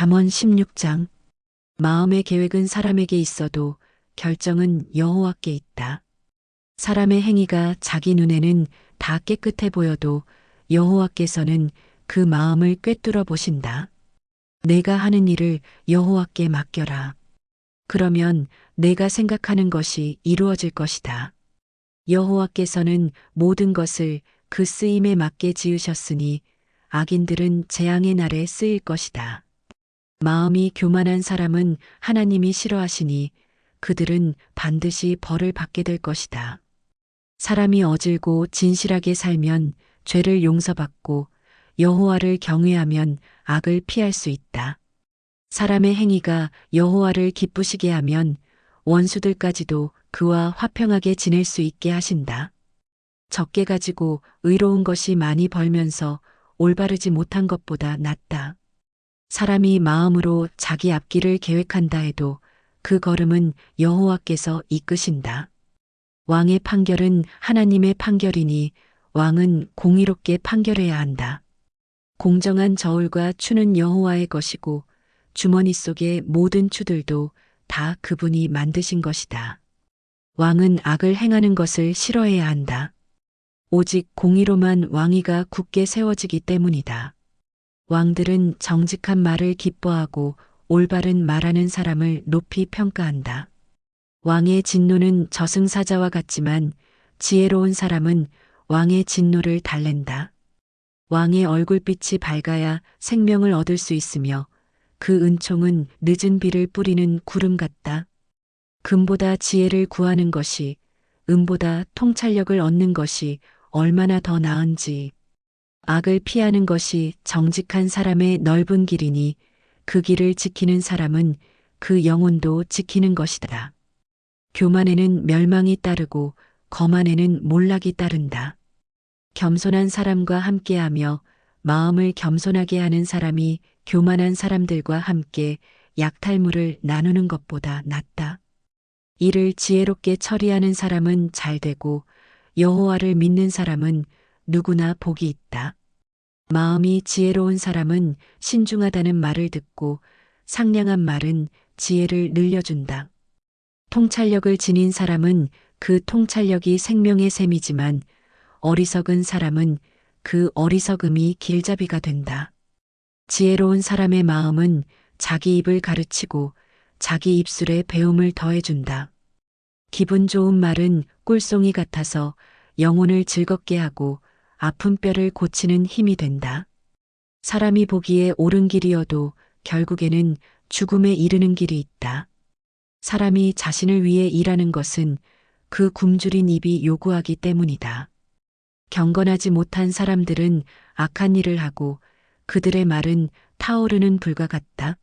잠언 16장. 마음의 계획은 사람에게 있어도 결정은 여호와께 있다. 사람의 행위가 자기 눈에는 다 깨끗해 보여도 여호와께서는 그 마음을 꿰뚫어 보신다. 내가 하는 일을 여호와께 맡겨라. 그러면 내가 생각하는 것이 이루어질 것이다. 여호와께서는 모든 것을 그 쓰임에 맞게 지으셨으니 악인들은 재앙의 날에 쓰일 것이다. 마음이 교만한 사람은 하나님이 싫어하시니 그들은 반드시 벌을 받게 될 것이다. 사람이 어질고 진실하게 살면 죄를 용서받고 여호와를 경외하면 악을 피할 수 있다. 사람의 행위가 여호와를 기쁘시게 하면 원수들까지도 그와 화평하게 지낼 수 있게 하신다. 적게 가지고 의로운 것이 많이 벌면서 올바르지 못한 것보다 낫다. 사람이 마음으로 자기 앞길을 계획한다 해도 그 걸음은 여호와께서 이끄신다. 왕의 판결은 하나님의 판결이니 왕은 공의롭게 판결해야 한다. 공정한 저울과 추는 여호와의 것이고 주머니 속의 모든 추들도 다 그분이 만드신 것이다. 왕은 악을 행하는 것을 싫어해야 한다. 오직 공의로만 왕위가 굳게 세워지기 때문이다. 왕들은 정직한 말을 기뻐하고 올바른 말하는 사람을 높이 평가한다. 왕의 진노는 저승사자와 같지만 지혜로운 사람은 왕의 진노를 달랜다. 왕의 얼굴빛이 밝아야 생명을 얻을 수 있으며 그 은총은 늦은 비를 뿌리는 구름 같다. 금보다 지혜를 구하는 것이 은보다 통찰력을 얻는 것이 얼마나 더 나은지. 악을 피하는 것이 정직한 사람의 넓은 길이니 그 길을 지키는 사람은 그 영혼도 지키는 것이다. 교만에는 멸망이 따르고 거만에는 몰락이 따른다. 겸손한 사람과 함께하며 마음을 겸손하게 하는 사람이 교만한 사람들과 함께 약탈물을 나누는 것보다 낫다. 일을 지혜롭게 처리하는 사람은 잘 되고 여호와를 믿는 사람은 누구나 복이 있다. 마음이 지혜로운 사람은 신중하다는 말을 듣고 상냥한 말은 지혜를 늘려준다. 통찰력을 지닌 사람은 그 통찰력이 생명의 샘이지만 어리석은 사람은 그 어리석음이 길잡이가 된다. 지혜로운 사람의 마음은 자기 입을 가르치고 자기 입술에 배움을 더해준다. 기분 좋은 말은 꿀송이 같아서 영혼을 즐겁게 하고 아픈 뼈를 고치는 힘이 된다. 사람이 보기에 옳은 길이어도 결국에는 죽음에 이르는 길이 있다. 사람이 자신을 위해 일하는 것은 그 굶주린 입이 요구하기 때문이다. 경건하지 못한 사람들은 악한 일을 하고 그들의 말은 타오르는 불과 같다.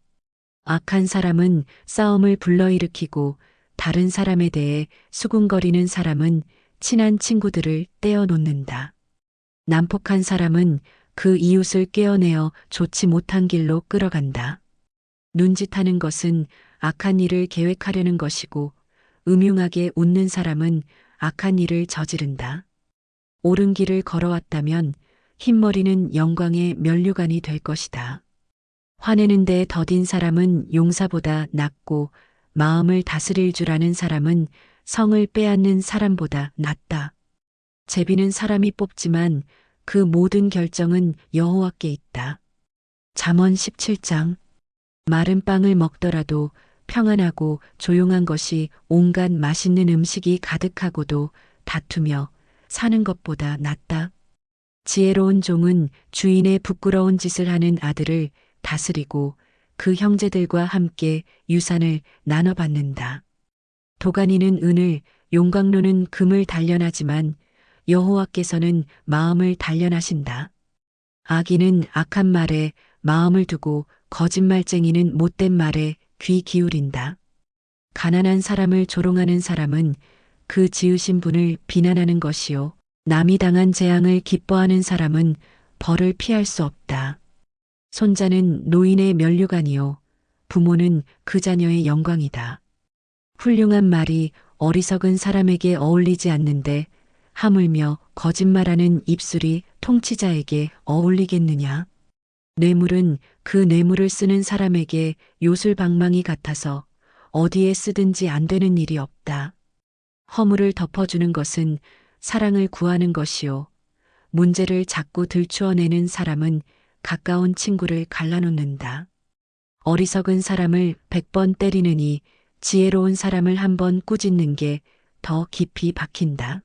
악한 사람은 싸움을 불러일으키고 다른 사람에 대해 수군거리는 사람은 친한 친구들을 떼어놓는다. 난폭한 사람은 그 이웃을 꿰어내어 좋지 못한 길로 끌어간다. 눈짓하는 것은 악한 일을 계획하려는 것이고 음흉하게 웃는 사람은 악한 일을 저지른다. 옳은 길을 걸어왔다면 흰머리는 영광의 면류관이 될 것이다. 화내는데 더딘 사람은 용사보다 낫고 마음을 다스릴 줄 아는 사람은 성을 빼앗는 사람보다 낫다. 제비는 사람이 뽑지만 그 모든 결정은 여호와께 있다. 잠언 17장. 마른 빵을 먹더라도 평안하고 조용한 것이 온갖 맛있는 음식이 가득하고도 다투며 사는 것보다 낫다. 지혜로운 종은 주인의 부끄러운 짓을 하는 아들을 다스리고 그 형제들과 함께 유산을 나눠받는다. 도가니는 은을, 용광로는 금을 단련하지만 여호와께서는 마음을 단련하신다. 악인은 악한 말에 마음을 두고 거짓말쟁이는 못된 말에 귀 기울인다. 가난한 사람을 조롱하는 사람은 그 지으신 분을 비난하는 것이요. 남이 당한 재앙을 기뻐하는 사람은 벌을 피할 수 없다. 손자는 노인의 면류관이요. 부모는 그 자녀의 영광이다. 훌륭한 말이 어리석은 사람에게 어울리지 않는데 하물며 거짓말하는 입술이 통치자에게 어울리겠느냐. 뇌물은 그 뇌물을 쓰는 사람에게 요술방망이 같아서 어디에 쓰든지 안 되는 일이 없다. 허물을 덮어주는 것은 사랑을 구하는 것이요. 문제를 자꾸 들추어내는 사람은 가까운 친구를 갈라놓는다. 어리석은 사람을 100번 때리느니 지혜로운 사람을 한 번 꾸짖는 게 더 깊이 박힌다.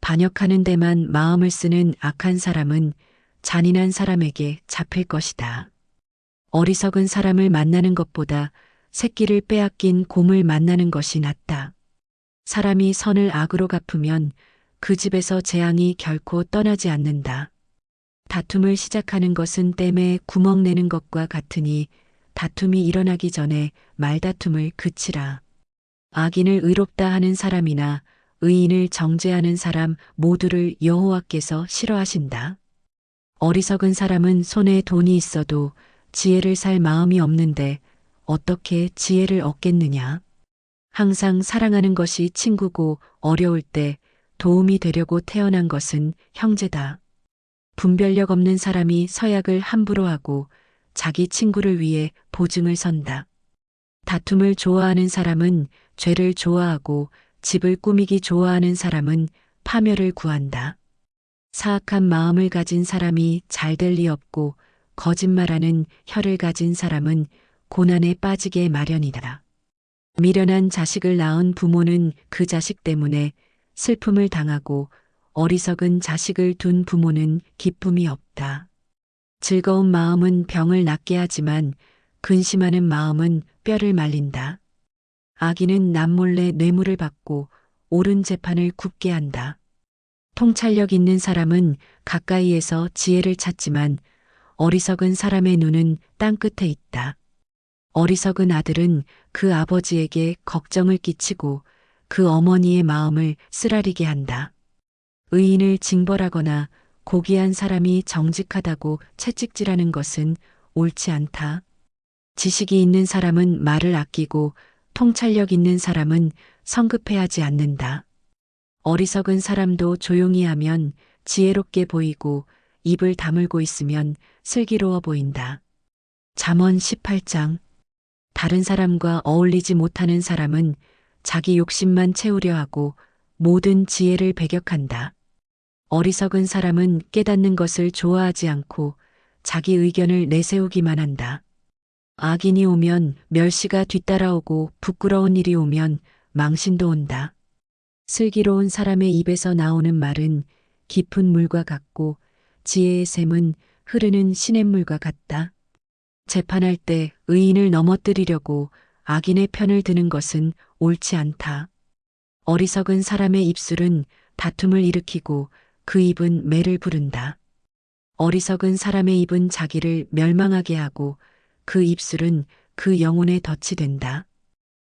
반역하는 데만 마음을 쓰는 악한 사람은 잔인한 사람에게 잡힐 것이다. 어리석은 사람을 만나는 것보다 새끼를 빼앗긴 곰을 만나는 것이 낫다. 사람이 선을 악으로 갚으면 그 집에서 재앙이 결코 떠나지 않는다. 다툼을 시작하는 것은 댐에 구멍 내는 것과 같으니 다툼이 일어나기 전에 말다툼을 그치라. 악인을 의롭다 하는 사람이나 의인을 정죄하는 사람 모두를 여호와께서 싫어하신다. 어리석은 사람은 손에 돈이 있어도 지혜를 살 마음이 없는데 어떻게 지혜를 얻겠느냐. 항상 사랑하는 것이 친구고 어려울 때 도움이 되려고 태어난 것은 형제다. 분별력 없는 사람이 서약을 함부로 하고 자기 친구를 위해 보증을 선다. 다툼을 좋아하는 사람은 죄를 좋아하고 집을 꾸미기 좋아하는 사람은 파멸을 구한다. 사악한 마음을 가진 사람이 잘 될 리 없고 거짓말하는 혀를 가진 사람은 고난에 빠지게 마련이다. 미련한 자식을 낳은 부모는 그 자식 때문에 슬픔을 당하고 어리석은 자식을 둔 부모는 기쁨이 없다. 즐거운 마음은 병을 낫게 하지만 근심하는 마음은 뼈를 말린다. 악인은 남몰래 뇌물을 받고 옳은 재판을 굽게 한다. 통찰력 있는 사람은 가까이에서 지혜를 찾지만 어리석은 사람의 눈은 땅끝에 있다. 어리석은 아들은 그 아버지에게 걱정을 끼치고 그 어머니의 마음을 쓰라리게 한다. 의인을 징벌하거나 고귀한 사람이 정직하다고 채찍질하는 것은 옳지 않다. 지식이 있는 사람은 말을 아끼고 통찰력 있는 사람은 성급해하지 않는다. 어리석은 사람도 조용히 하면 지혜롭게 보이고 입을 다물고 있으면 슬기로워 보인다. 잠언 18장. 다른 사람과 어울리지 못하는 사람은 자기 욕심만 채우려 하고 모든 지혜를 배격한다. 어리석은 사람은 깨닫는 것을 좋아하지 않고 자기 의견을 내세우기만 한다. 악인이 오면 멸시가 뒤따라오고 부끄러운 일이 오면 망신도 온다. 슬기로운 사람의 입에서 나오는 말은 깊은 물과 같고 지혜의 샘은 흐르는 시냇물과 같다. 재판할 때 의인을 넘어뜨리려고 악인의 편을 드는 것은 옳지 않다. 어리석은 사람의 입술은 다툼을 일으키고 그 입은 매를 부른다. 어리석은 사람의 입은 자기를 멸망하게 하고 그 입술은 그 영혼에 덫이 된다.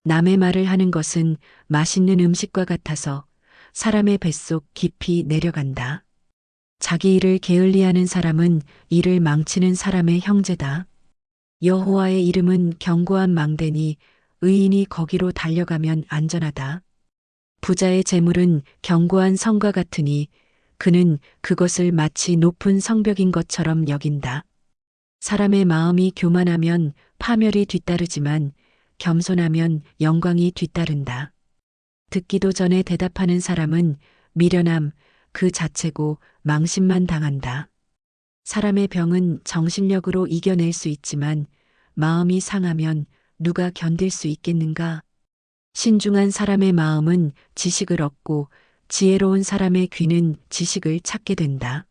남의 말을 하는 것은 맛있는 음식과 같아서 사람의 뱃속 깊이 내려간다. 자기 일을 게을리하는 사람은 일을 망치는 사람의 형제다. 여호와의 이름은 견고한 망대니 의인이 거기로 달려가면 안전하다. 부자의 재물은 견고한 성과 같으니 그는 그것을 마치 높은 성벽인 것처럼 여긴다. 사람의 마음이 교만하면 파멸이 뒤따르지만 겸손하면 영광이 뒤따른다. 듣기도 전에 대답하는 사람은 미련함 그 자체고 망신만 당한다. 사람의 병은 정신력으로 이겨낼 수 있지만 마음이 상하면 누가 견딜 수 있겠는가? 신중한 사람의 마음은 지식을 얻고 지혜로운 사람의 귀는 지식을 찾게 된다.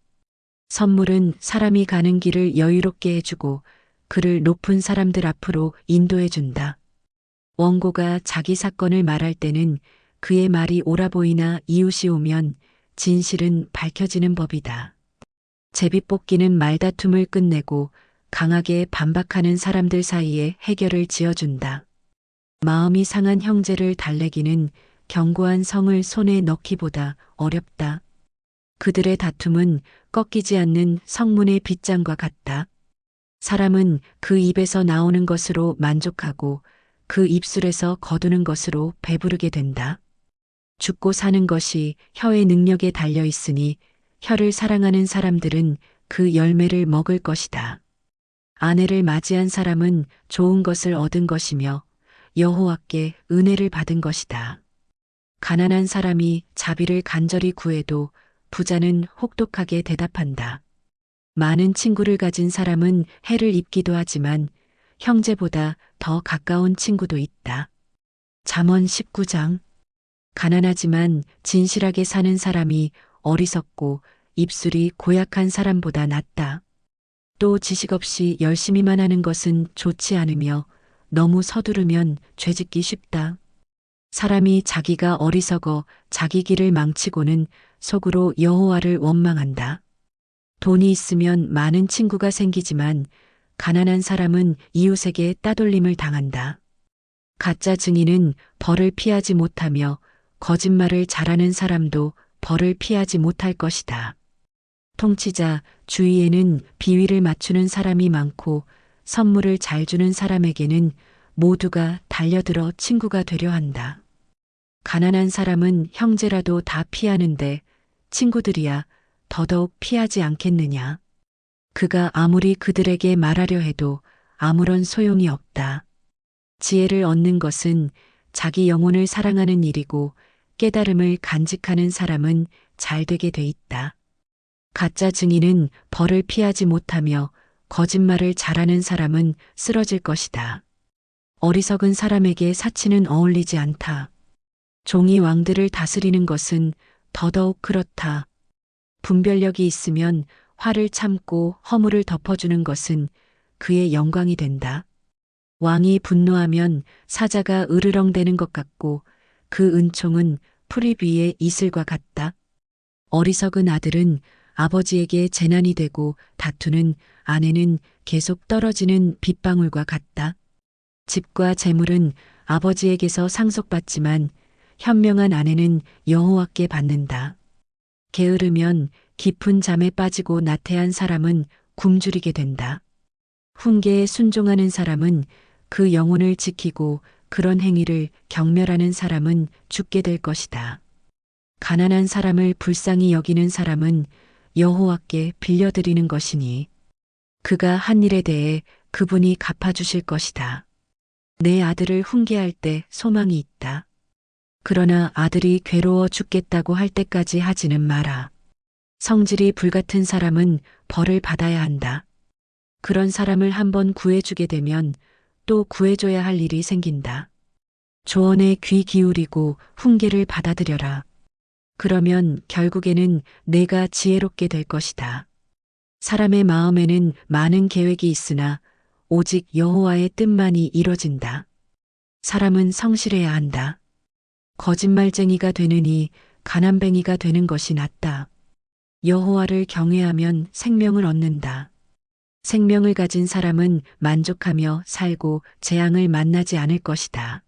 선물은 사람이 가는 길을 여유롭게 해주고 그를 높은 사람들 앞으로 인도해 준다. 원고가 자기 사건을 말할 때는 그의 말이 옳아 보이나 이웃이 오면 진실은 밝혀지는 법이다. 제비뽑기는 말다툼을 끝내고 강하게 반박하는 사람들 사이에 해결을 지어준다. 마음이 상한 형제를 달래기는 견고한 성을 손에 넣기보다 어렵다. 그들의 다툼은 꺾이지 않는 성문의 빗장과 같다. 사람은 그 입에서 나오는 것으로 만족하고 그 입술에서 거두는 것으로 배부르게 된다. 죽고 사는 것이 혀의 능력에 달려 있으니 혀를 사랑하는 사람들은 그 열매를 먹을 것이다. 아내를 맞이한 사람은 좋은 것을 얻은 것이며 여호와께 은혜를 받은 것이다. 가난한 사람이 자비를 간절히 구해도 부자는 혹독하게 대답한다. 많은 친구를 가진 사람은 해를 입기도 하지만 형제보다 더 가까운 친구도 있다. 잠언 19장. 가난하지만 진실하게 사는 사람이 어리석고 입술이 고약한 사람보다 낫다. 또 지식 없이 열심히만 하는 것은 좋지 않으며 너무 서두르면 죄짓기 쉽다. 사람이 자기가 어리석어 자기 길을 망치고는 속으로 여호와를 원망한다. 돈이 있으면 많은 친구가 생기지만 가난한 사람은 이웃에게 따돌림을 당한다. 가짜 증인은 벌을 피하지 못하며 거짓말을 잘하는 사람도 벌을 피하지 못할 것이다. 통치자 주위에는 비위를 맞추는 사람이 많고 선물을 잘 주는 사람에게는 모두가 달려들어 친구가 되려 한다. 가난한 사람은 형제라도 다 피하는데 친구들이야 더더욱 피하지 않겠느냐. 그가 아무리 그들에게 말하려 해도 아무런 소용이 없다. 지혜를 얻는 것은 자기 영혼을 사랑하는 일이고 깨달음을 간직하는 사람은 잘 되게 돼 있다. 가짜 증인은 벌을 피하지 못하며 거짓말을 잘하는 사람은 쓰러질 것이다. 어리석은 사람에게 사치는 어울리지 않다. 종이 왕들을 다스리는 것은 더더욱 그렇다. 분별력이 있으면 화를 참고 허물을 덮어주는 것은 그의 영광이 된다. 왕이 분노하면 사자가 으르렁대는 것 같고 그 은총은 풀잎 위의 이슬과 같다. 어리석은 아들은 아버지에게 재난이 되고 다투는 아내는 계속 떨어지는 빗방울과 같다. 집과 재물은 아버지에게서 상속받지만 현명한 아내는 여호와께 받는다. 게으르면 깊은 잠에 빠지고 나태한 사람은 굶주리게 된다. 훈계에 순종하는 사람은 그 영혼을 지키고 그런 행위를 경멸하는 사람은 죽게 될 것이다. 가난한 사람을 불쌍히 여기는 사람은 여호와께 빌려드리는 것이니 그가 한 일에 대해 그분이 갚아주실 것이다. 내 아들을 훈계할 때 소망이 있다. 그러나 아들이 괴로워 죽겠다고 할 때까지 하지는 마라. 성질이 불같은 사람은 벌을 받아야 한다. 그런 사람을 한번 구해주게 되면 또 구해줘야 할 일이 생긴다. 조언에 귀 기울이고 훈계를 받아들여라. 그러면 결국에는 내가 지혜롭게 될 것이다. 사람의 마음에는 많은 계획이 있으나 오직 여호와의 뜻만이 이뤄진다. 사람은 성실해야 한다. 거짓말쟁이가 되느니 가난뱅이가 되는 것이 낫다. 여호와를 경외하면 생명을 얻는다. 생명을 가진 사람은 만족하며 살고 재앙을 만나지 않을 것이다.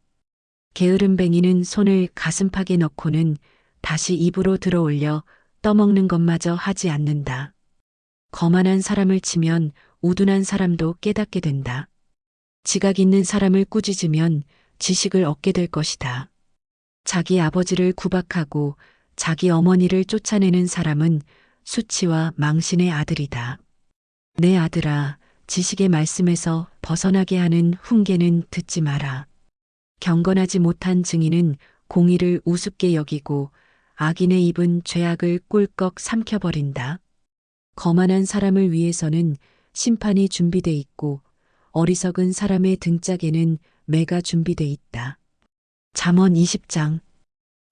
게으름뱅이는 손을 가슴팍에 넣고는 다시 입으로 들어올려 떠먹는 것마저 하지 않는다. 거만한 사람을 치면 우둔한 사람도 깨닫게 된다. 지각 있는 사람을 꾸짖으면 지식을 얻게 될 것이다. 자기 아버지를 구박하고 자기 어머니를 쫓아내는 사람은 수치와 망신의 아들이다. 내 아들아, 지식의 말씀에서 벗어나게 하는 훈계는 듣지 마라. 경건하지 못한 증인은 공의를 우습게 여기고 악인의 입은 죄악을 꿀꺽 삼켜버린다. 거만한 사람을 위해서는 심판이 준비돼 있고 어리석은 사람의 등짝에는 매가 준비돼 있다. 잠언 20장.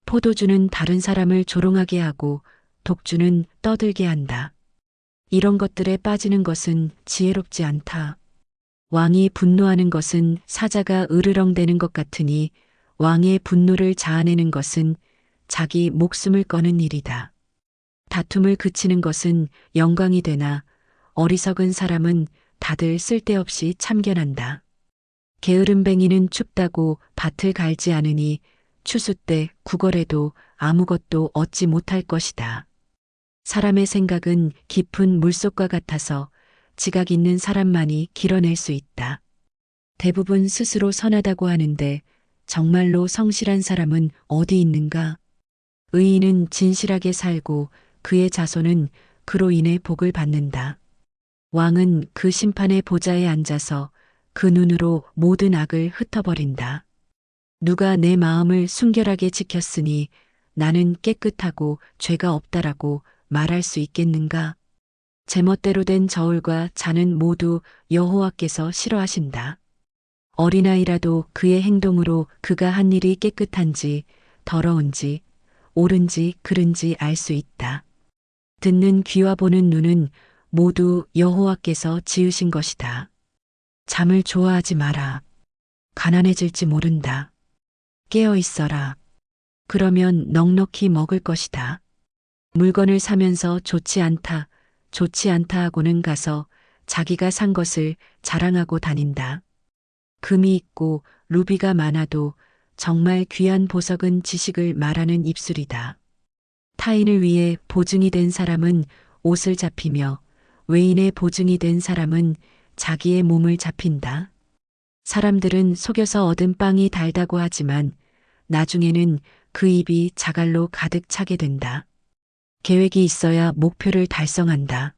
포도주는 다른 사람을 조롱하게 하고 독주는 떠들게 한다. 이런 것들에 빠지는 것은 지혜롭지 않다. 왕이 분노하는 것은 사자가 으르렁대는 것 같으니 왕의 분노를 자아내는 것은 자기 목숨을 거는 일이다. 다툼을 그치는 것은 영광이 되나 어리석은 사람은 다들 쓸데없이 참견한다. 게으름뱅이는 춥다고 밭을 갈지 않으니 추수 때 구걸해도 아무것도 얻지 못할 것이다. 사람의 생각은 깊은 물속과 같아서 지각 있는 사람만이 길어낼 수 있다. 대부분 스스로 선하다고 하는데 정말로 성실한 사람은 어디 있는가? 의인은 진실하게 살고 그의 자손은 그로 인해 복을 받는다. 왕은 그 심판의 보좌에 앉아서 그 눈으로 모든 악을 흩어버린다. 누가 내 마음을 순결하게 지켰으니 나는 깨끗하고 죄가 없다라고 말할 수 있겠는가? 제멋대로 된 저울과 잔은 모두 여호와께서 싫어하신다. 어린아이라도 그의 행동으로 그가 한 일이 깨끗한지 더러운지 옳은지 그른지 알 수 있다. 듣는 귀와 보는 눈은 모두 여호와께서 지으신 것이다. 잠을 좋아하지 마라. 가난해질지 모른다. 깨어 있어라. 그러면 넉넉히 먹을 것이다. 물건을 사면서 좋지 않다 하고는 가서 자기가 산 것을 자랑하고 다닌다. 금이 있고 루비가 많아도 정말 귀한 보석은 지식을 말하는 입술이다. 타인을 위해 보증이 된 사람은 옷을 잡히며 외인의 보증이 된 사람은 자기의 몸을 잡힌다. 사람들은 속여서 얻은 빵이 달다고 하지만 나중에는 그 입이 자갈로 가득 차게 된다. 계획이 있어야 목표를 달성한다.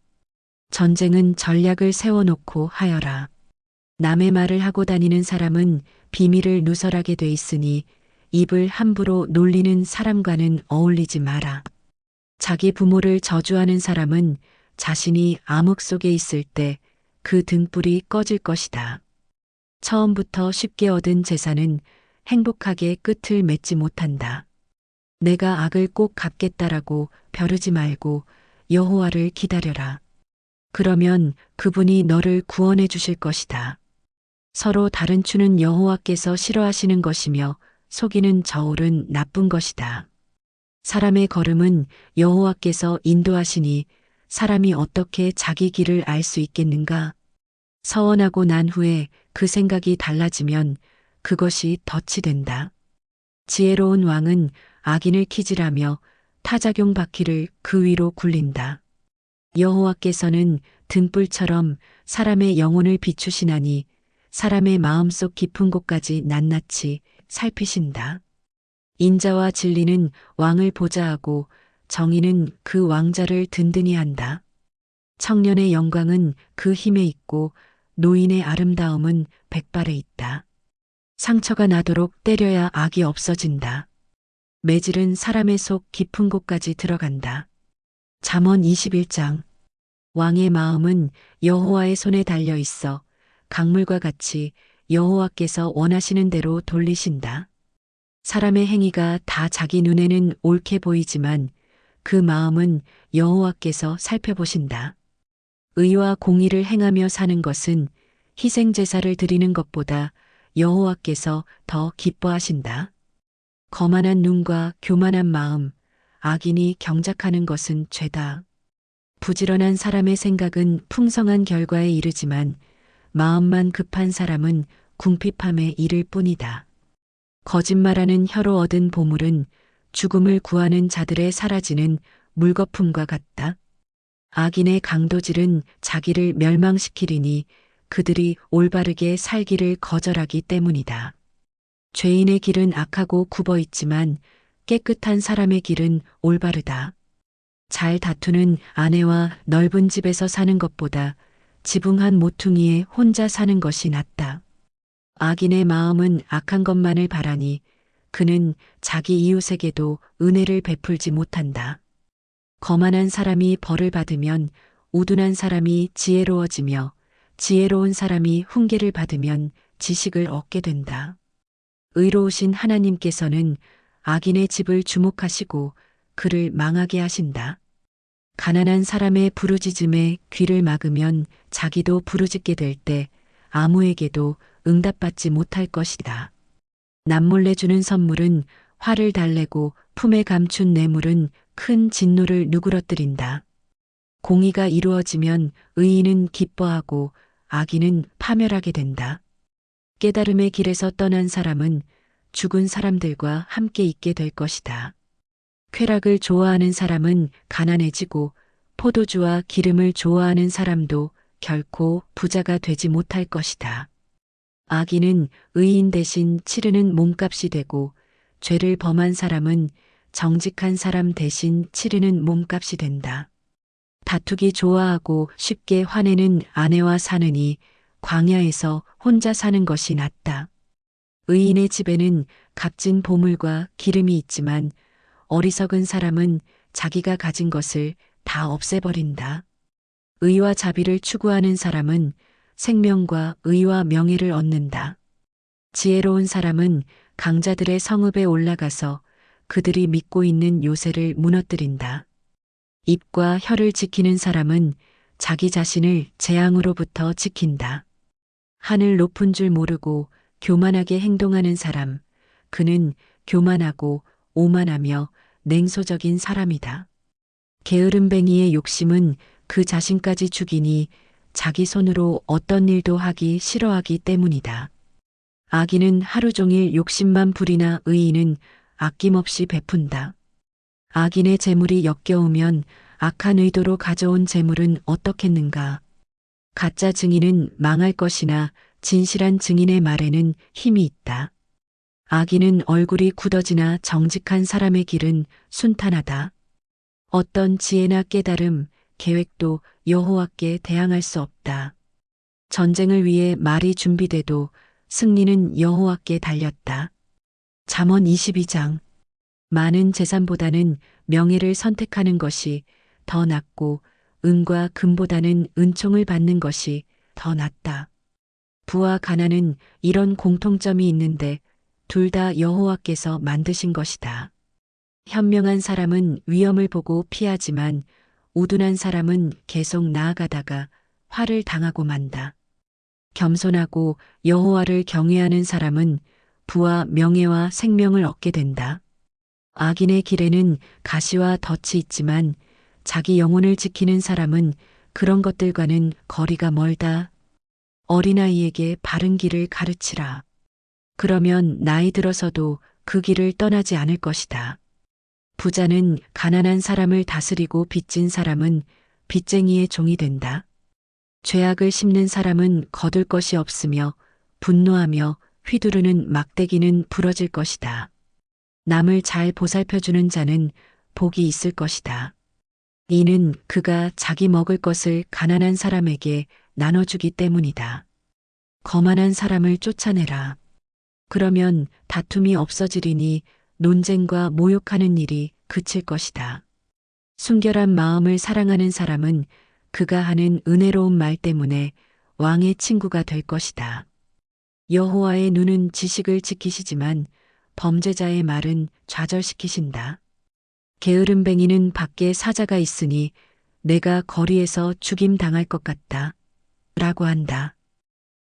전쟁은 전략을 세워놓고 하여라. 남의 말을 하고 다니는 사람은 비밀을 누설하게 돼 있으니 입을 함부로 놀리는 사람과는 어울리지 마라. 자기 부모를 저주하는 사람은 자신이 암흑 속에 있을 때 그 등불이 꺼질 것이다. 처음부터 쉽게 얻은 재산은 행복하게 끝을 맺지 못한다. 내가 악을 꼭 갚겠다라고 벼르지 말고 여호와를 기다려라. 그러면 그분이 너를 구원해 주실 것이다. 서로 다른 추는 여호와께서 싫어하시는 것이며 속이는 저울은 나쁜 것이다. 사람의 걸음은 여호와께서 인도하시니 사람이 어떻게 자기 길을 알 수 있겠는가? 서원하고 난 후에 그 생각이 달라지면 그것이 덫이 된다. 지혜로운 왕은 악인을 키질하며 타작용 바퀴를 그 위로 굴린다. 여호와께서는 등불처럼 사람의 영혼을 비추시나니 사람의 마음속 깊은 곳까지 낱낱이 살피신다. 인자와 진리는 왕을 보좌하고 정의는 그 왕자를 든든히 한다. 청년의 영광은 그 힘에 있고 노인의 아름다움은 백발에 있다. 상처가 나도록 때려야 악이 없어진다. 매질은 사람의 속 깊은 곳까지 들어간다. 잠언 21장. 왕의 마음은 여호와의 손에 달려 있어 강물과 같이 여호와께서 원하시는 대로 돌리신다. 사람의 행위가 다 자기 눈에는 옳게 보이지만 그 마음은 여호와께서 살펴보신다. 의와 공의를 행하며 사는 것은 희생 제사를 드리는 것보다 여호와께서 더 기뻐하신다. 거만한 눈과 교만한 마음, 악인이 경작하는 것은 죄다. 부지런한 사람의 생각은 풍성한 결과에 이르지만 마음만 급한 사람은 궁핍함에 이를 뿐이다. 거짓말하는 혀로 얻은 보물은 죽음을 구하는 자들의 사라지는 물거품과 같다. 악인의 강도질은 자기를 멸망시키리니 그들이 올바르게 살기를 거절하기 때문이다. 죄인의 길은 악하고 굽어 있지만 깨끗한 사람의 길은 올바르다. 잘 다투는 아내와 넓은 집에서 사는 것보다 지붕한 모퉁이에 혼자 사는 것이 낫다. 악인의 마음은 악한 것만을 바라니 그는 자기 이웃에게도 은혜를 베풀지 못한다. 거만한 사람이 벌을 받으면 우둔한 사람이 지혜로워지며 지혜로운 사람이 훈계를 받으면 지식을 얻게 된다. 의로우신 하나님께서는 악인의 집을 주목하시고 그를 망하게 하신다. 가난한 사람의 부르짖음에 귀를 막으면 자기도 부르짖게 될 때 아무에게도 응답받지 못할 것이다. 남몰래 주는 선물은 화를 달래고 품에 감춘 뇌물은 큰 진노를 누그러뜨린다. 공의가 이루어지면 의인은 기뻐하고 악인은 파멸하게 된다. 깨달음의 길에서 떠난 사람은 죽은 사람들과 함께 있게 될 것이다. 쾌락을 좋아하는 사람은 가난해지고 포도주와 기름을 좋아하는 사람도 결코 부자가 되지 못할 것이다. 악인은 의인 대신 치르는 몸값이 되고 죄를 범한 사람은 정직한 사람 대신 치르는 몸값이 된다. 다투기 좋아하고 쉽게 화내는 아내와 사느니 광야에서 혼자 사는 것이 낫다. 의인의 집에는 값진 보물과 기름이 있지만 어리석은 사람은 자기가 가진 것을 다 없애버린다. 의와 자비를 추구하는 사람은 생명과 의와 명예를 얻는다. 지혜로운 사람은 강자들의 성읍에 올라가서 그들이 믿고 있는 요새를 무너뜨린다. 입과 혀를 지키는 사람은 자기 자신을 재앙으로부터 지킨다. 하늘 높은 줄 모르고 교만하게 행동하는 사람, 그는 교만하고 오만하며 냉소적인 사람이다. 게으름뱅이의 욕심은 그 자신까지 죽이니 자기 손으로 어떤 일도 하기 싫어하기 때문이다. 악인은 하루 종일 욕심만 부리나 의인은 아낌없이 베푼다. 악인의 재물이 역겨우면 악한 의도로 가져온 재물은 어떻겠는가? 가짜 증인은 망할 것이나 진실한 증인의 말에는 힘이 있다. 악인은 얼굴이 굳어지나 정직한 사람의 길은 순탄하다. 어떤 지혜나 깨달음, 계획도 여호와께 대항할 수 없다. 전쟁을 위해 말이 준비돼도 승리는 여호와께 달렸다. 잠언 22장. 많은 재산보다는 명예를 선택하는 것이 더 낫고 은과 금보다는 은총을 받는 것이 더 낫다. 부와 가난은 이런 공통점이 있는데 둘 다 여호와께서 만드신 것이다. 현명한 사람은 위험을 보고 피하지만 우둔한 사람은 계속 나아가다가 화를 당하고 만다. 겸손하고 여호와를 경외하는 사람은 부와 명예와 생명을 얻게 된다. 악인의 길에는 가시와 덫이 있지만 자기 영혼을 지키는 사람은 그런 것들과는 거리가 멀다. 어린아이에게 바른 길을 가르치라. 그러면 나이 들어서도 그 길을 떠나지 않을 것이다. 부자는 가난한 사람을 다스리고 빚진 사람은 빚쟁이의 종이 된다. 죄악을 심는 사람은 거둘 것이 없으며 분노하며 휘두르는 막대기는 부러질 것이다. 남을 잘 보살펴주는 자는 복이 있을 것이다. 이는 그가 자기 먹을 것을 가난한 사람에게 나눠주기 때문이다. 거만한 사람을 쫓아내라. 그러면 다툼이 없어지리니 논쟁과 모욕하는 일이 그칠 것이다. 순결한 마음을 사랑하는 사람은 그가 하는 은혜로운 말 때문에 왕의 친구가 될 것이다. 여호와의 눈은 지식을 지키시지만 범죄자의 말은 좌절시키신다. 게으름뱅이는 밖에 사자가 있으니 내가 거리에서 죽임 당할 것 같다. 라고 한다.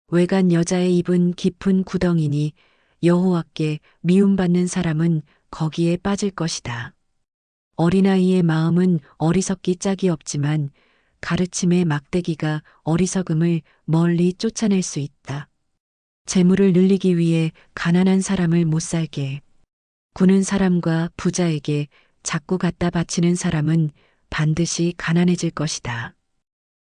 외간 여자의 입은 깊은 구덩이니 여호와께 미움받는 사람은 거기에 빠질 것이다. 어린아이의 마음은 어리석기 짝이 없지만 가르침의 막대기가 어리석음을 멀리 쫓아낼 수 있다. 재물을 늘리기 위해 가난한 사람을 못 살게 구는 사람과 부자에게 자꾸 갖다 바치는 사람은 반드시 가난해질 것이다.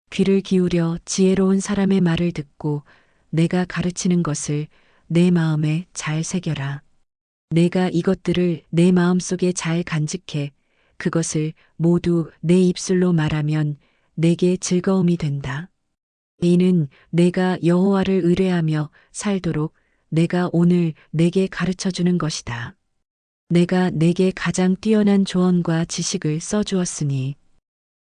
귀를 기울여 지혜로운 사람의 말을 듣고 내가 가르치는 것을 내 마음에 잘 새겨라. 내가 이것들을 내 마음속에 잘 간직해 그것을 모두 내 입술로 말하면 내게 즐거움이 된다. 이는 내가 여호와를 의뢰하며 살도록 내가 오늘 내게 가르쳐 주는 것이다. 내가 내게 가장 뛰어난 조언과 지식을 써주었으니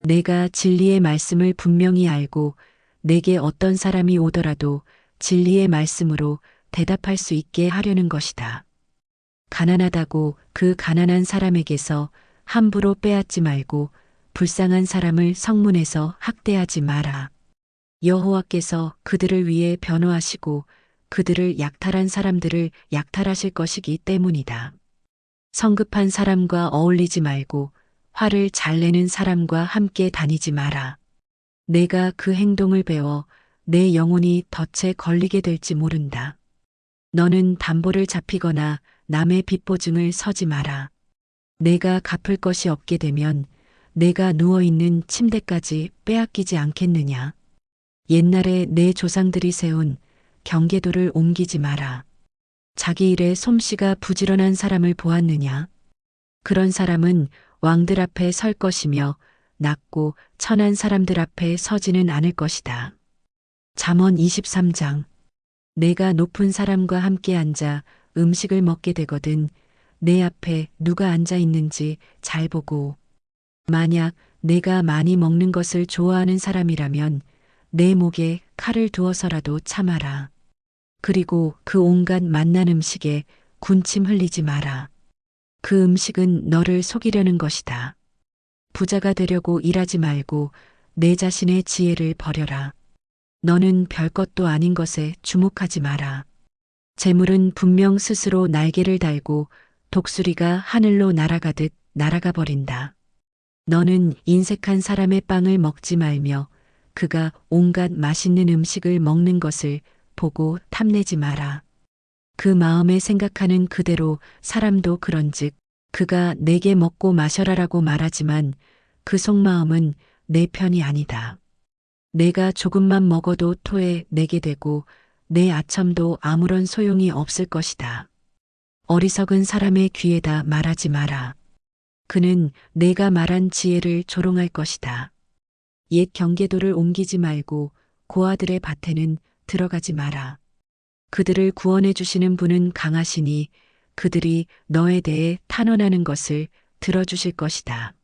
내가 진리의 말씀을 분명히 알고 내게 어떤 사람이 오더라도 진리의 말씀으로 대답할 수 있게 하려는 것이다. 가난하다고 그 가난한 사람에게서 함부로 빼앗지 말고 불쌍한 사람을 성문에서 학대하지 마라. 여호와께서 그들을 위해 변호하시고 그들을 약탈한 사람들을 약탈하실 것이기 때문이다. 성급한 사람과 어울리지 말고 화를 잘 내는 사람과 함께 다니지 마라. 내가 그 행동을 배워 내 영혼이 덫에 걸리게 될지 모른다. 너는 담보를 잡히거나 남의 빚보증을 서지 마라. 내가 갚을 것이 없게 되면 내가 누워있는 침대까지 빼앗기지 않겠느냐. 옛날에 내 조상들이 세운 경계도를 옮기지 마라. 자기 일에 솜씨가 부지런한 사람을 보았느냐. 그런 사람은 왕들 앞에 설 것이며 낮고 천한 사람들 앞에 서지는 않을 것이다. 잠언 23장. 내가 높은 사람과 함께 앉아 음식을 먹게 되거든 내 앞에 누가 앉아 있는지 잘 보고 만약 내가 많이 먹는 것을 좋아하는 사람이라면 내 목에 칼을 두어서라도 참아라. 그리고 그 온갖 맛난 음식에 군침 흘리지 마라. 그 음식은 너를 속이려는 것이다. 부자가 되려고 일하지 말고 내 자신의 지혜를 버려라. 너는 별것도 아닌 것에 주목하지 마라. 재물은 분명 스스로 날개를 달고 독수리가 하늘로 날아가듯 날아가 버린다. 너는 인색한 사람의 빵을 먹지 말며 그가 온갖 맛있는 음식을 먹는 것을 보고 탐내지 마라. 그 마음에 생각하는 그대로 사람도 그런즉 그가 내게 먹고 마셔라라고 말하지만 그 속마음은 내 편이 아니다. 내가 조금만 먹어도 토해 내게 되고 내 아첨도 아무런 소용이 없을 것이다. 어리석은 사람의 귀에다 말하지 마라. 그는 내가 말한 지혜를 조롱할 것이다. 옛 경계도를 옮기지 말고 고아들의 밭에는 들어가지 마라. 그들을 구원해 주시는 분은 강하시니 그들이 너에 대해 탄원하는 것을 들어주실 것이다.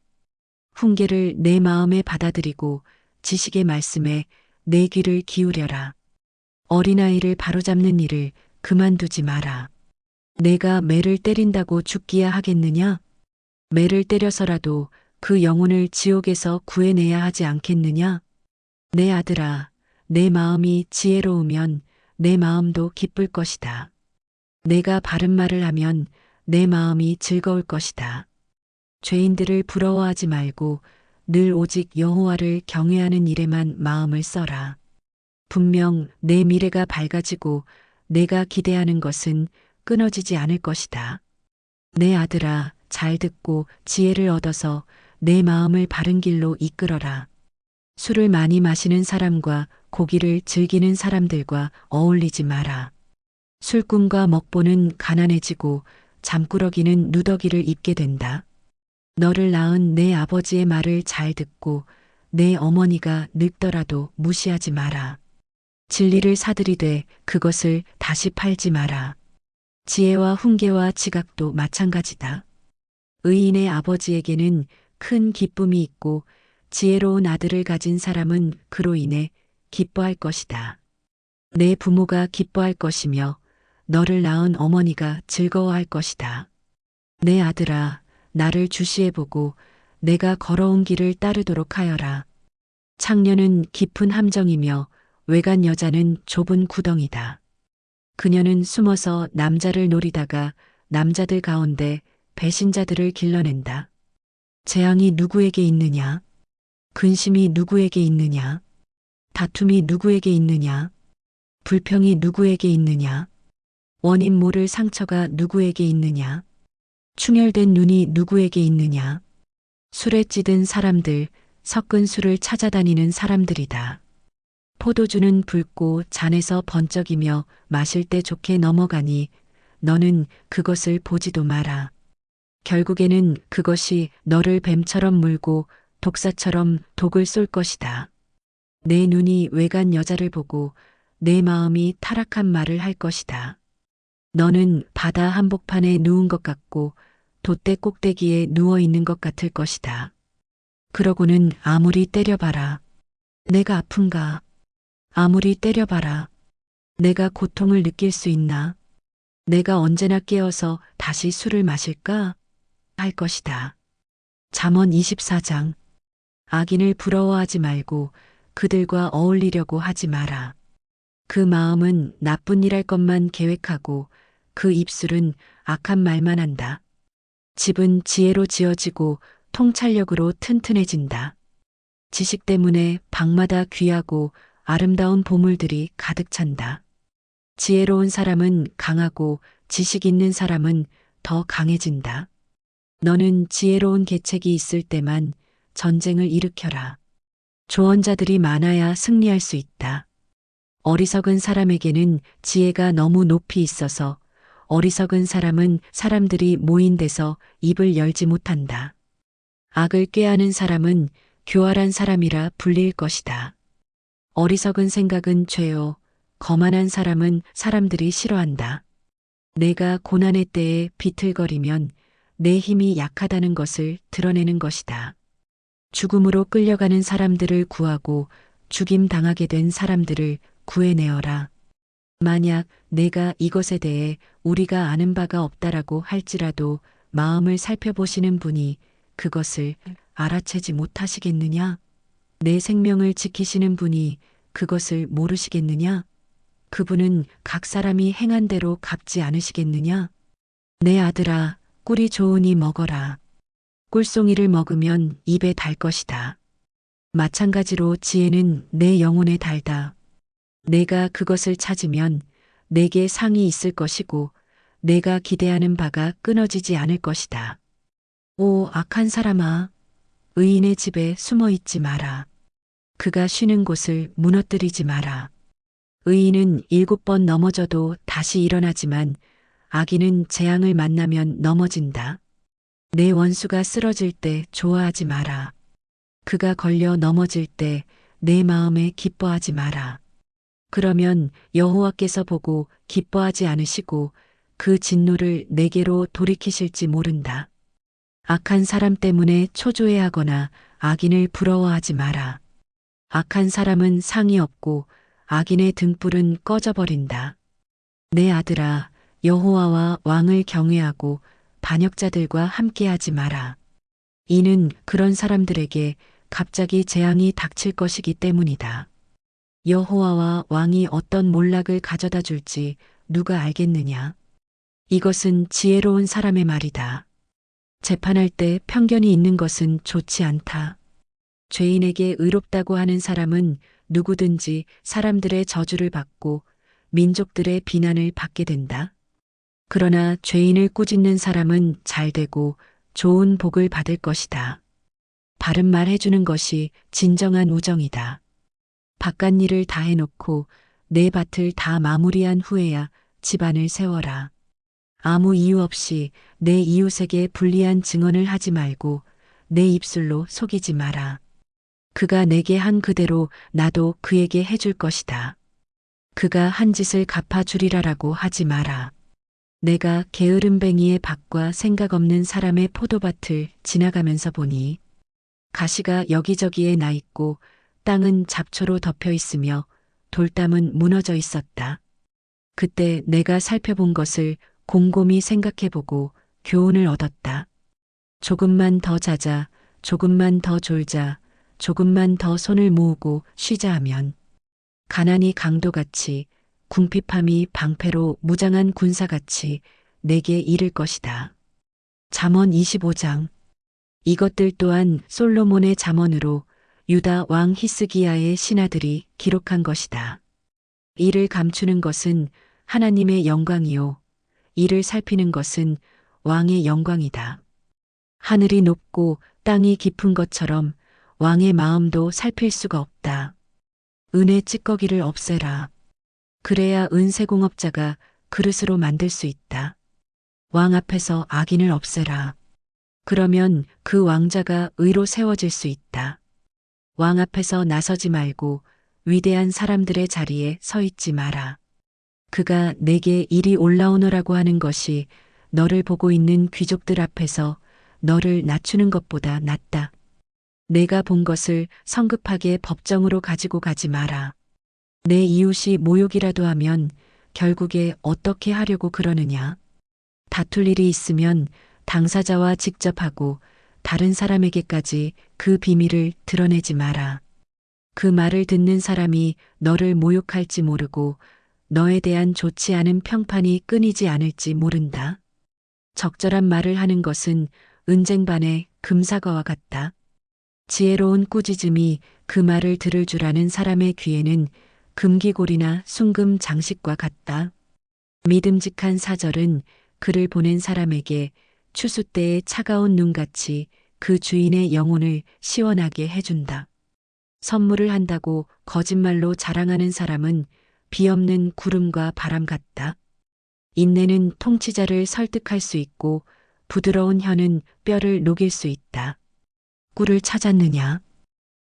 훈계를 내 마음에 받아들이고 지식의 말씀에 내 귀를 기울여라. 어린아이를 바로잡는 일을 그만두지 마라. 내가 매를 때린다고 죽기야 하겠느냐? 매를 때려서라도 그 영혼을 지옥에서 구해내야 하지 않겠느냐? 내 아들아, 내 마음이 지혜로우면 내 마음도 기쁠 것이다. 내가 바른 말을 하면 내 마음이 즐거울 것이다. 죄인들을 부러워하지 말고 늘 오직 여호와를 경외하는 일에만 마음을 써라. 분명 내 미래가 밝아지고 내가 기대하는 것은 끊어지지 않을 것이다. 내 아들아, 잘 듣고 지혜를 얻어서 내 마음을 바른 길로 이끌어라. 술을 많이 마시는 사람과 고기를 즐기는 사람들과 어울리지 마라. 술꾼과 먹보는 가난해지고 잠꾸러기는 누더기를 입게 된다. 너를 낳은 내 아버지의 말을 잘 듣고 내 어머니가 늙더라도 무시하지 마라. 진리를 사들이되 그것을 다시 팔지 마라. 지혜와 훈계와 지각도 마찬가지다. 의인의 아버지에게는 큰 기쁨이 있고 지혜로운 아들을 가진 사람은 그로 인해 기뻐할 것이다. 내 부모가 기뻐할 것이며 너를 낳은 어머니가 즐거워할 것이다. 내 아들아, 나를 주시해보고 내가 걸어온 길을 따르도록 하여라. 창녀는 깊은 함정이며 외간 여자는 좁은 구덩이다. 그녀는 숨어서 남자를 노리다가 남자들 가운데 배신자들을 길러낸다. 재앙이 누구에게 있느냐? 근심이 누구에게 있느냐? 다툼이 누구에게 있느냐? 불평이 누구에게 있느냐? 원인 모를 상처가 누구에게 있느냐? 충혈된 눈이 누구에게 있느냐? 술에 찌든 사람들, 섞은 술을 찾아다니는 사람들이다. 포도주는 붉고 잔에서 번쩍이며 마실 때 좋게 넘어가니 너는 그것을 보지도 마라. 결국에는 그것이 너를 뱀처럼 물고 독사처럼 독을 쏠 것이다. 내 눈이 외간 여자를 보고 내 마음이 타락한 말을 할 것이다. 너는 바다 한복판에 누운 것 같고 돛대 꼭대기에 누워 있는 것 같을 것이다. 그러고는 아무리 때려봐라. 내가 아픈가? 아무리 때려봐라. 내가 고통을 느낄 수 있나? 내가 언제나 깨어서 다시 술을 마실까? 할 것이다. 잠언 24장. 악인을 부러워하지 말고 그들과 어울리려고 하지 마라. 그 마음은 나쁜 일 할 것만 계획하고 그 입술은 악한 말만 한다. 집은 지혜로 지어지고 통찰력으로 튼튼해진다. 지식 때문에 방마다 귀하고 아름다운 보물들이 가득 찬다. 지혜로운 사람은 강하고 지식 있는 사람은 더 강해진다. 너는 지혜로운 계책이 있을 때만 전쟁을 일으켜라. 조언자들이 많아야 승리할 수 있다. 어리석은 사람에게는 지혜가 너무 높이 있어서 어리석은 사람은 사람들이 모인 데서 입을 열지 못한다. 악을 꾀하는 사람은 교활한 사람이라 불릴 것이다. 어리석은 생각은 죄요. 거만한 사람은 사람들이 싫어한다. 내가 고난의 때에 비틀거리면 내 힘이 약하다는 것을 드러내는 것이다. 죽음으로 끌려가는 사람들을 구하고 죽임 당하게 된 사람들을 구해내어라. 만약 내가 이것에 대해 우리가 아는 바가 없다라고 할지라도 마음을 살펴보시는 분이 그것을 알아채지 못하시겠느냐? 내 생명을 지키시는 분이 그것을 모르시겠느냐? 그분은 각 사람이 행한 대로 갚지 않으시겠느냐? 내 아들아, 꿀이 좋으니 먹어라. 꿀송이를 먹으면 입에 달 것이다. 마찬가지로 지혜는 내 영혼에 달다. 내가 그것을 찾으면 내게 상이 있을 것이고 내가 기대하는 바가 끊어지지 않을 것이다. 오, 악한 사람아, 의인의 집에 숨어 있지 마라. 그가 쉬는 곳을 무너뜨리지 마라. 의인은 7번 넘어져도 다시 일어나지만 악인은 재앙을 만나면 넘어진다. 내 원수가 쓰러질 때 좋아하지 마라. 그가 걸려 넘어질 때 내 마음에 기뻐하지 마라. 그러면 여호와께서 보고 기뻐하지 않으시고 그 진노를 내게로 돌이키실지 모른다. 악한 사람 때문에 초조해하거나 악인을 부러워하지 마라. 악한 사람은 상이 없고 악인의 등불은 꺼져버린다. 내 아들아, 여호와와 왕을 경외하고 반역자들과 함께하지 마라. 이는 그런 사람들에게 갑자기 재앙이 닥칠 것이기 때문이다. 여호와와 왕이 어떤 몰락을 가져다 줄지 누가 알겠느냐? 이것은 지혜로운 사람의 말이다. 재판할 때 편견이 있는 것은 좋지 않다. 죄인에게 의롭다고 하는 사람은 누구든지 사람들의 저주를 받고 민족들의 비난을 받게 된다. 그러나 죄인을 꾸짖는 사람은 잘되고 좋은 복을 받을 것이다. 바른 말 해주는 것이 진정한 우정이다. 바깥 일을 다 해놓고 내 밭을 다 마무리한 후에야 집안을 세워라. 아무 이유 없이 내 이웃에게 불리한 증언을 하지 말고 내 입술로 속이지 마라. 그가 내게 한 그대로 나도 그에게 해줄 것이다. 그가 한 짓을 갚아주리라라고 하지 마라. 내가 게으름뱅이의 밭과 생각 없는 사람의 포도밭을 지나가면서 보니 가시가 여기저기에 나 있고 땅은 잡초로 덮여 있으며 돌담은 무너져 있었다. 그때 내가 살펴본 것을 곰곰이 생각해보고 교훈을 얻었다. 조금만 더 자자, 조금만 더 졸자, 조금만 더 손을 모으고 쉬자 하면 가난이 강도같이 궁핍함이 방패로 무장한 군사같이 내게 이를 것이다. 잠언 25장. 이것들 또한 솔로몬의 잠언으로 유다 왕 히스기야의 신하들이 기록한 것이다. 이를 감추는 것은 하나님의 영광이요. 이를 살피는 것은 왕의 영광이다. 하늘이 높고 땅이 깊은 것처럼 왕의 마음도 살필 수가 없다. 은의 찌꺼기를 없애라. 그래야 은세공업자가 그릇으로 만들 수 있다. 왕 앞에서 악인을 없애라. 그러면 그 왕자가 의로 세워질 수 있다. 왕 앞에서 나서지 말고 위대한 사람들의 자리에 서 있지 마라. 그가 내게 이리 올라오너라고 하는 것이 너를 보고 있는 귀족들 앞에서 너를 낮추는 것보다 낫다. 내가 본 것을 성급하게 법정으로 가지고 가지 마라. 내 이웃이 모욕이라도 하면 결국에 어떻게 하려고 그러느냐? 다툴 일이 있으면 당사자와 직접 하고 다른 사람에게까지 그 비밀을 드러내지 마라. 그 말을 듣는 사람이 너를 모욕할지 모르고 너에 대한 좋지 않은 평판이 끊이지 않을지 모른다. 적절한 말을 하는 것은 은쟁반의 금사과와 같다. 지혜로운 꾸짖음이 그 말을 들을 줄 아는 사람의 귀에는 금기골이나 순금 장식과 같다. 믿음직한 사절은 그를 보낸 사람에게 추수 때의 차가운 눈같이 그 주인의 영혼을 시원하게 해준다. 선물을 한다고 거짓말로 자랑하는 사람은 비 없는 구름과 바람 같다. 인내는 통치자를 설득할 수 있고 부드러운 혀는 뼈를 녹일 수 있다. 꿀을 찾았느냐?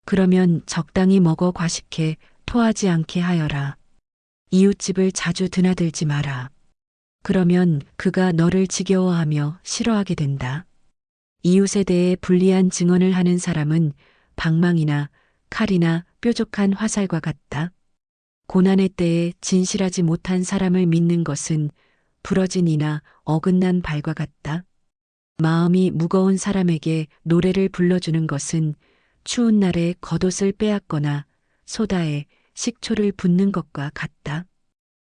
그러면 적당히 먹어 과식해 토하지 않게 하여라. 이웃집을 자주 드나들지 마라. 그러면 그가 너를 지겨워하며 싫어하게 된다. 이웃에 대해 불리한 증언을 하는 사람은 방망이나 칼이나 뾰족한 화살과 같다. 고난의 때에 진실하지 못한 사람을 믿는 것은 부러진 이나 어긋난 발과 같다. 마음이 무거운 사람에게 노래를 불러주는 것은 추운 날에 겉옷을 빼앗거나 소다에 식초를 붓는 것과 같다.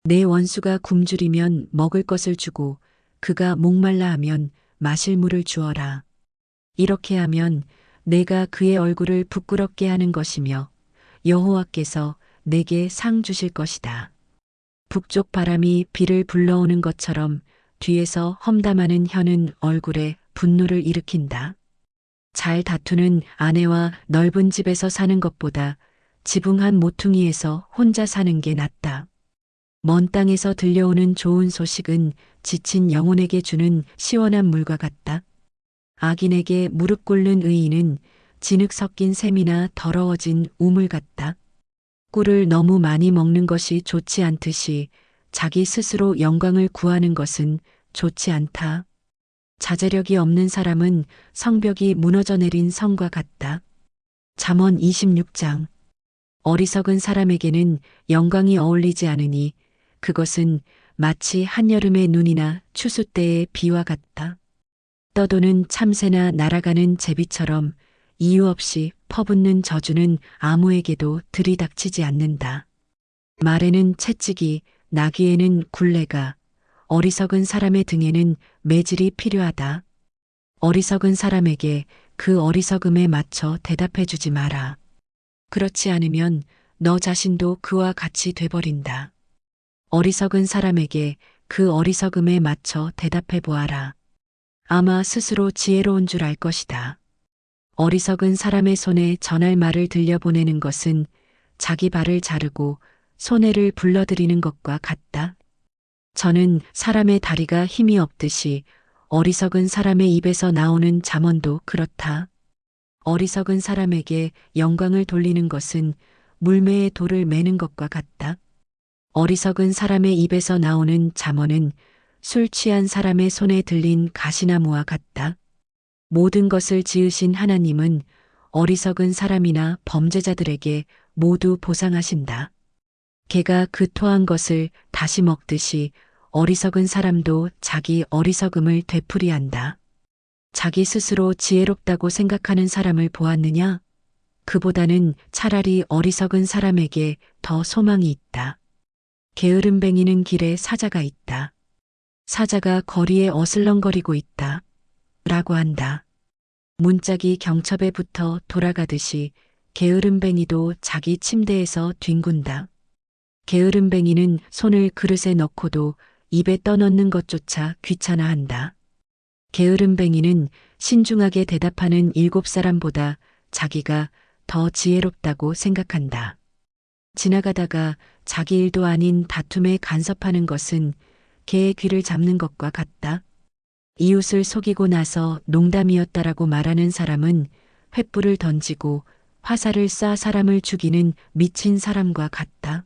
내 원수가 굶주리면 먹을 것을 주고 그가 목말라 하면 마실 물을 주어라. 이렇게 하면 내가 그의 얼굴을 부끄럽게 하는 것이며 여호와께서 내게 상 주실 것이다. 북쪽 바람이 비를 불러오는 것처럼 뒤에서 험담하는 혀는 얼굴에 분노를 일으킨다. 잘 다투는 아내와 넓은 집에서 사는 것보다 지붕 한 모퉁이에서 혼자 사는 게 낫다. 먼 땅에서 들려오는 좋은 소식은 지친 영혼에게 주는 시원한 물과 같다. 악인에게 무릎 꿇는 의인은 진흙 섞인 샘이나 더러워진 우물 같다. 꿀을 너무 많이 먹는 것이 좋지 않듯이 자기 스스로 영광을 구하는 것은 좋지 않다. 자제력이 없는 사람은 성벽이 무너져 내린 성과 같다. 잠언 26장. 어리석은 사람에게는 영광이 어울리지 않으니 그것은 마치 한여름의 눈이나 추수 때의 비와 같다. 떠도는 참새나 날아가는 제비처럼 이유 없이 퍼붓는 저주는 아무에게도 들이닥치지 않는다. 말에는 채찍이, 나귀에는 굴레가, 어리석은 사람의 등에는 매질이 필요하다. 어리석은 사람에게 그 어리석음에 맞춰 대답해 주지 마라. 그렇지 않으면 너 자신도 그와 같이 돼버린다. 어리석은 사람에게 그 어리석음에 맞춰 대답해 보아라. 아마 스스로 지혜로운 줄 알 것이다. 어리석은 사람의 손에 전할 말을 들려보내는 것은 자기 발을 자르고 손해를 불러들이는 것과 같다. 저는 사람의 다리가 힘이 없듯이 어리석은 사람의 입에서 나오는 잠언도 그렇다. 어리석은 사람에게 영광을 돌리는 것은 물매에 돌을 매는 것과 같다. 어리석은 사람의 입에서 나오는 잠언은 술 취한 사람의 손에 들린 가시나무와 같다. 모든 것을 지으신 하나님은 어리석은 사람이나 범죄자들에게 모두 보상하신다. 개가 그 토한 것을 다시 먹듯이 어리석은 사람도 자기 어리석음을 되풀이한다. 자기 스스로 지혜롭다고 생각하는 사람을 보았느냐? 그보다는 차라리 어리석은 사람에게 더 소망이 있다. 게으름뱅이는 길에 사자가 있다. 사자가 거리에 어슬렁거리고 있다. 라고 한다. 문짝이 경첩에 붙어 돌아가듯이 게으름뱅이도 자기 침대에서 뒹군다. 게으름뱅이는 손을 그릇에 넣고도 입에 떠넣는 것조차 귀찮아한다. 게으름뱅이는 신중하게 대답하는 7사람보다 자기가 더 지혜롭다고 생각한다. 지나가다가 자기 일도 아닌 다툼에 간섭하는 것은 개의 귀를 잡는 것과 같다. 이웃을 속이고 나서 농담이었다라고 말하는 사람은 횃불을 던지고 화살을 쏴 사람을 죽이는 미친 사람과 같다.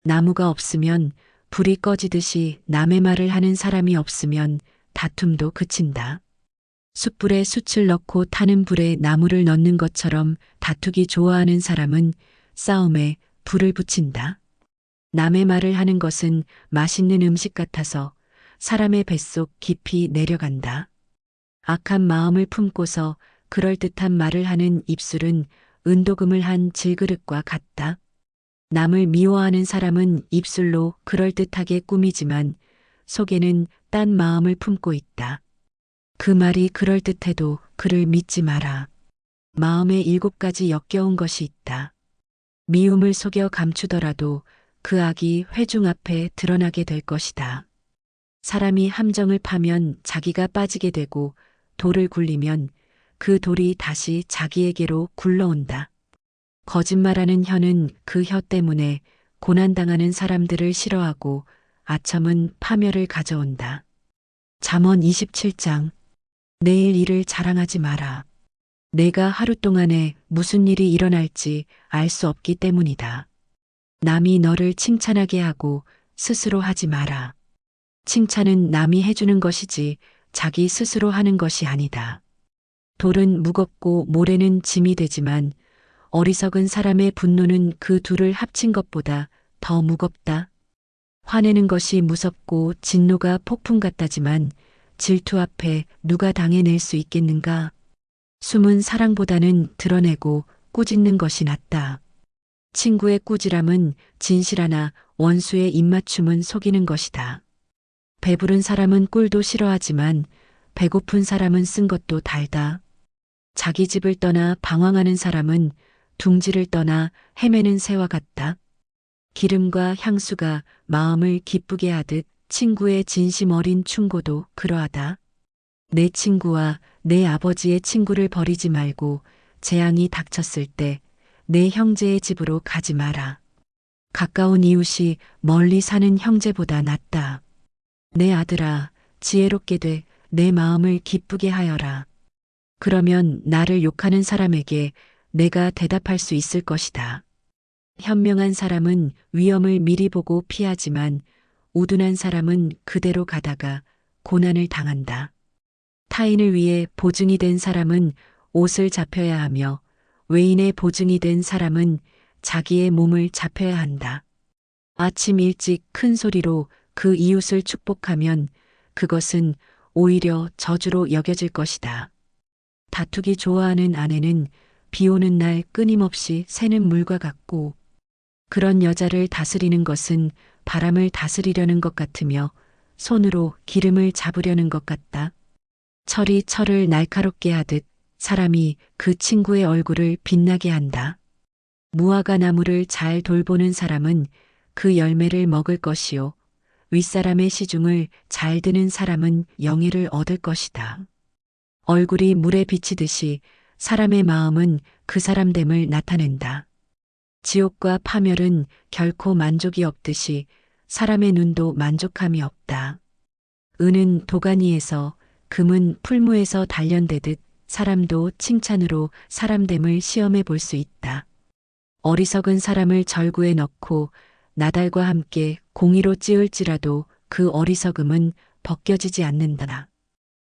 나무가 없으면 불이 꺼지듯이 남의 말을 하는 사람이 없으면 다툼도 그친다. 숯불에 숯을 넣고 타는 불에 나무를 넣는 것처럼 다투기 좋아하는 사람은 싸움에 불을 붙인다. 남의 말을 하는 것은 맛있는 음식 같아서 사람의 뱃속 깊이 내려간다. 악한 마음을 품고서 그럴듯한 말을 하는 입술은 은도금을 한 질그릇과 같다. 남을 미워하는 사람은 입술로 그럴듯하게 꾸미지만 속에는 딴 마음을 품고 있다. 그 말이 그럴듯해도 그를 믿지 마라. 마음에 7가지 역겨운 것이 있다. 미움을 속여 감추더라도 그 악이 회중 앞에 드러나게 될 것이다. 사람이 함정을 파면 자기가 빠지게 되고 돌을 굴리면 그 돌이 다시 자기에게로 굴러온다. 거짓말하는 혀는 그 혀 때문에 고난당하는 사람들을 싫어하고 아첨은 파멸을 가져온다. 잠언 27장. 내일 일을 자랑하지 마라. 내가 하루 동안에 무슨 일이 일어날지 알 수 없기 때문이다. 남이 너를 칭찬하게 하고 스스로 하지 마라. 칭찬은 남이 해주는 것이지 자기 스스로 하는 것이 아니다. 돌은 무겁고 모래는 짐이 되지만 어리석은 사람의 분노는 그 둘을 합친 것보다 더 무겁다. 화내는 것이 무섭고 진노가 폭풍 같다지만 질투 앞에 누가 당해낼 수 있겠는가? 숨은 사랑보다는 드러내고 꾸짖는 것이 낫다. 친구의 꾸지람은 진실하나 원수의 입맞춤은 속이는 것이다. 배부른 사람은 꿀도 싫어하지만 배고픈 사람은 쓴 것도 달다. 자기 집을 떠나 방황하는 사람은 둥지를 떠나 헤매는 새와 같다. 기름과 향수가 마음을 기쁘게 하듯 친구의 진심 어린 충고도 그러하다. 내 친구와 내 아버지의 친구를 버리지 말고 재앙이 닥쳤을 때 내 형제의 집으로 가지 마라. 가까운 이웃이 멀리 사는 형제보다 낫다. 내 아들아, 지혜롭게 돼 내 마음을 기쁘게 하여라. 그러면 나를 욕하는 사람에게 내가 대답할 수 있을 것이다. 현명한 사람은 위험을 미리 보고 피하지만 우둔한 사람은 그대로 가다가 고난을 당한다. 타인을 위해 보증이 된 사람은 옷을 잡혀야 하며 외인의 보증이 된 사람은 자기의 몸을 잡혀야 한다. 아침 일찍 큰 소리로 그 이웃을 축복하면 그것은 오히려 저주로 여겨질 것이다. 다투기 좋아하는 아내는 비 오는 날 끊임없이 새는 물과 같고 그런 여자를 다스리는 것은 바람을 다스리려는 것 같으며 손으로 기름을 잡으려는 것 같다. 철이 철을 날카롭게 하듯 사람이 그 친구의 얼굴을 빛나게 한다. 무화과 나무를 잘 돌보는 사람은 그 열매를 먹을 것이요. 윗사람의 시중을 잘 드는 사람은 영예를 얻을 것이다. 얼굴이 물에 비치듯이 사람의 마음은 그 사람됨을 나타낸다. 지옥과 파멸은 결코 만족이 없듯이 사람의 눈도 만족함이 없다. 은은 도가니에서 금은 풀무에서 단련되듯 사람도 칭찬으로 사람됨을 시험해 볼 수 있다. 어리석은 사람을 절구에 넣고 나달과 함께 공의로 찌을지라도 그 어리석음은 벗겨지지 않는다.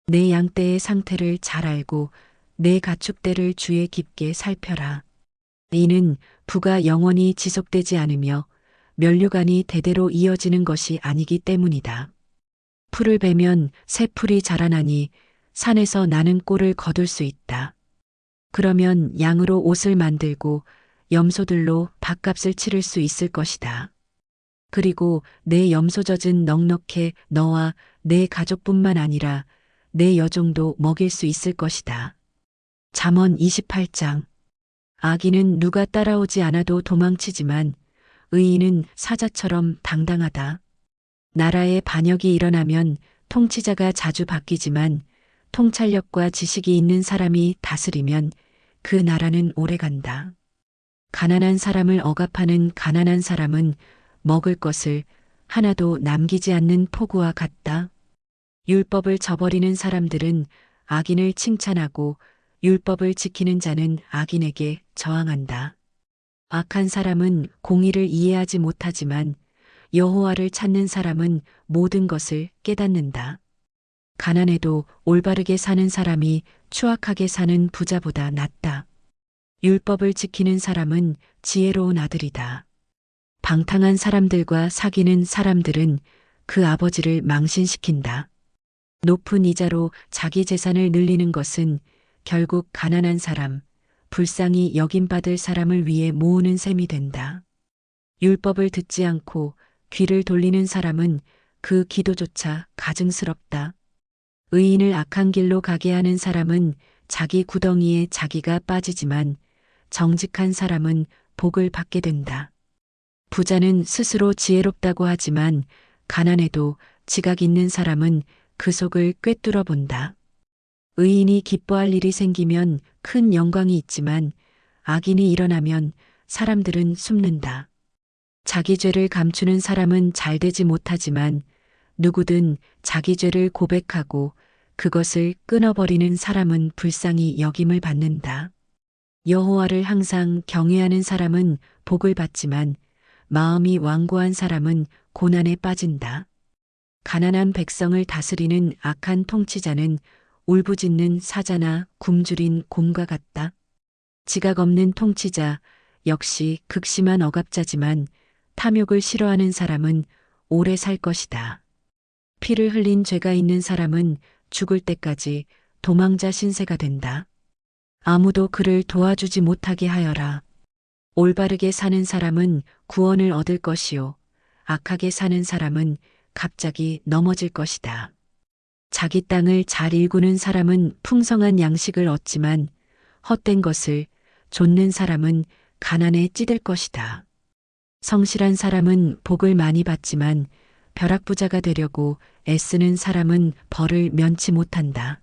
내 양떼의 상태를 잘 알고 내 가축대를 주의 깊게 살펴라. 이는 부가 영원히 지속되지 않으며 면류관이 대대로 이어지는 것이 아니기 때문이다. 풀을 베면 새 풀이 자라나니 산에서 나는 꼴을 거둘 수 있다. 그러면 양으로 옷을 만들고 염소들로 밥값을 치를 수 있을 것이다. 그리고 내 염소젖은 넉넉해 너와 내 가족뿐만 아니라 내 여종도 먹일 수 있을 것이다. 잠언 28장. 악인은 누가 따라오지 않아도 도망치지만 의인은 사자처럼 당당하다. 나라에 반역이 일어나면 통치자가 자주 바뀌지만 통찰력과 지식이 있는 사람이 다스리면 그 나라는 오래간다. 가난한 사람을 억압하는 가난한 사람은 먹을 것을 하나도 남기지 않는 포구와 같다. 율법을 저버리는 사람들은 악인을 칭찬하고 율법을 지키는 자는 악인에게 저항한다. 악한 사람은 공의를 이해하지 못하지만 여호와를 찾는 사람은 모든 것을 깨닫는다. 가난해도 올바르게 사는 사람이 추악하게 사는 부자보다 낫다. 율법을 지키는 사람은 지혜로운 아들이다. 방탕한 사람들과 사귀는 사람들은 그 아버지를 망신시킨다. 높은 이자로 자기 재산을 늘리는 것은 결국 가난한 사람, 불쌍히 여김받을 사람을 위해 모으는 셈이 된다. 율법을 듣지 않고 귀를 돌리는 사람은 그 기도조차 가증스럽다. 의인을 악한 길로 가게 하는 사람은 자기 구덩이에 자기가 빠지지만 정직한 사람은 복을 받게 된다. 부자는 스스로 지혜롭다고 하지만 가난해도 지각 있는 사람은 그 속을 꿰뚫어 본다. 의인이 기뻐할 일이 생기면 큰 영광이 있지만 악인이 일어나면 사람들은 숨는다. 자기 죄를 감추는 사람은 잘 되지 못하지만 누구든 자기 죄를 고백하고 그것을 끊어버리는 사람은 불쌍히 여김을 받는다. 여호와를 항상 경외하는 사람은 복을 받지만 마음이 완고한 사람은 고난에 빠진다. 가난한 백성을 다스리는 악한 통치자는 울부짖는 사자나 굶주린 곰과 같다. 지각 없는 통치자 역시 극심한 억압자지만 탐욕을 싫어하는 사람은 오래 살 것이다. 피를 흘린 죄가 있는 사람은 죽을 때까지 도망자 신세가 된다. 아무도 그를 도와주지 못하게 하여라. 올바르게 사는 사람은 구원을 얻을 것이요. 악하게 사는 사람은 갑자기 넘어질 것이다. 자기 땅을 잘 일구는 사람은 풍성한 양식을 얻지만 헛된 것을 좇는 사람은 가난에 찌들 것이다. 성실한 사람은 복을 많이 받지만 벼락부자가 되려고 애쓰는 사람은 벌을 면치 못한다.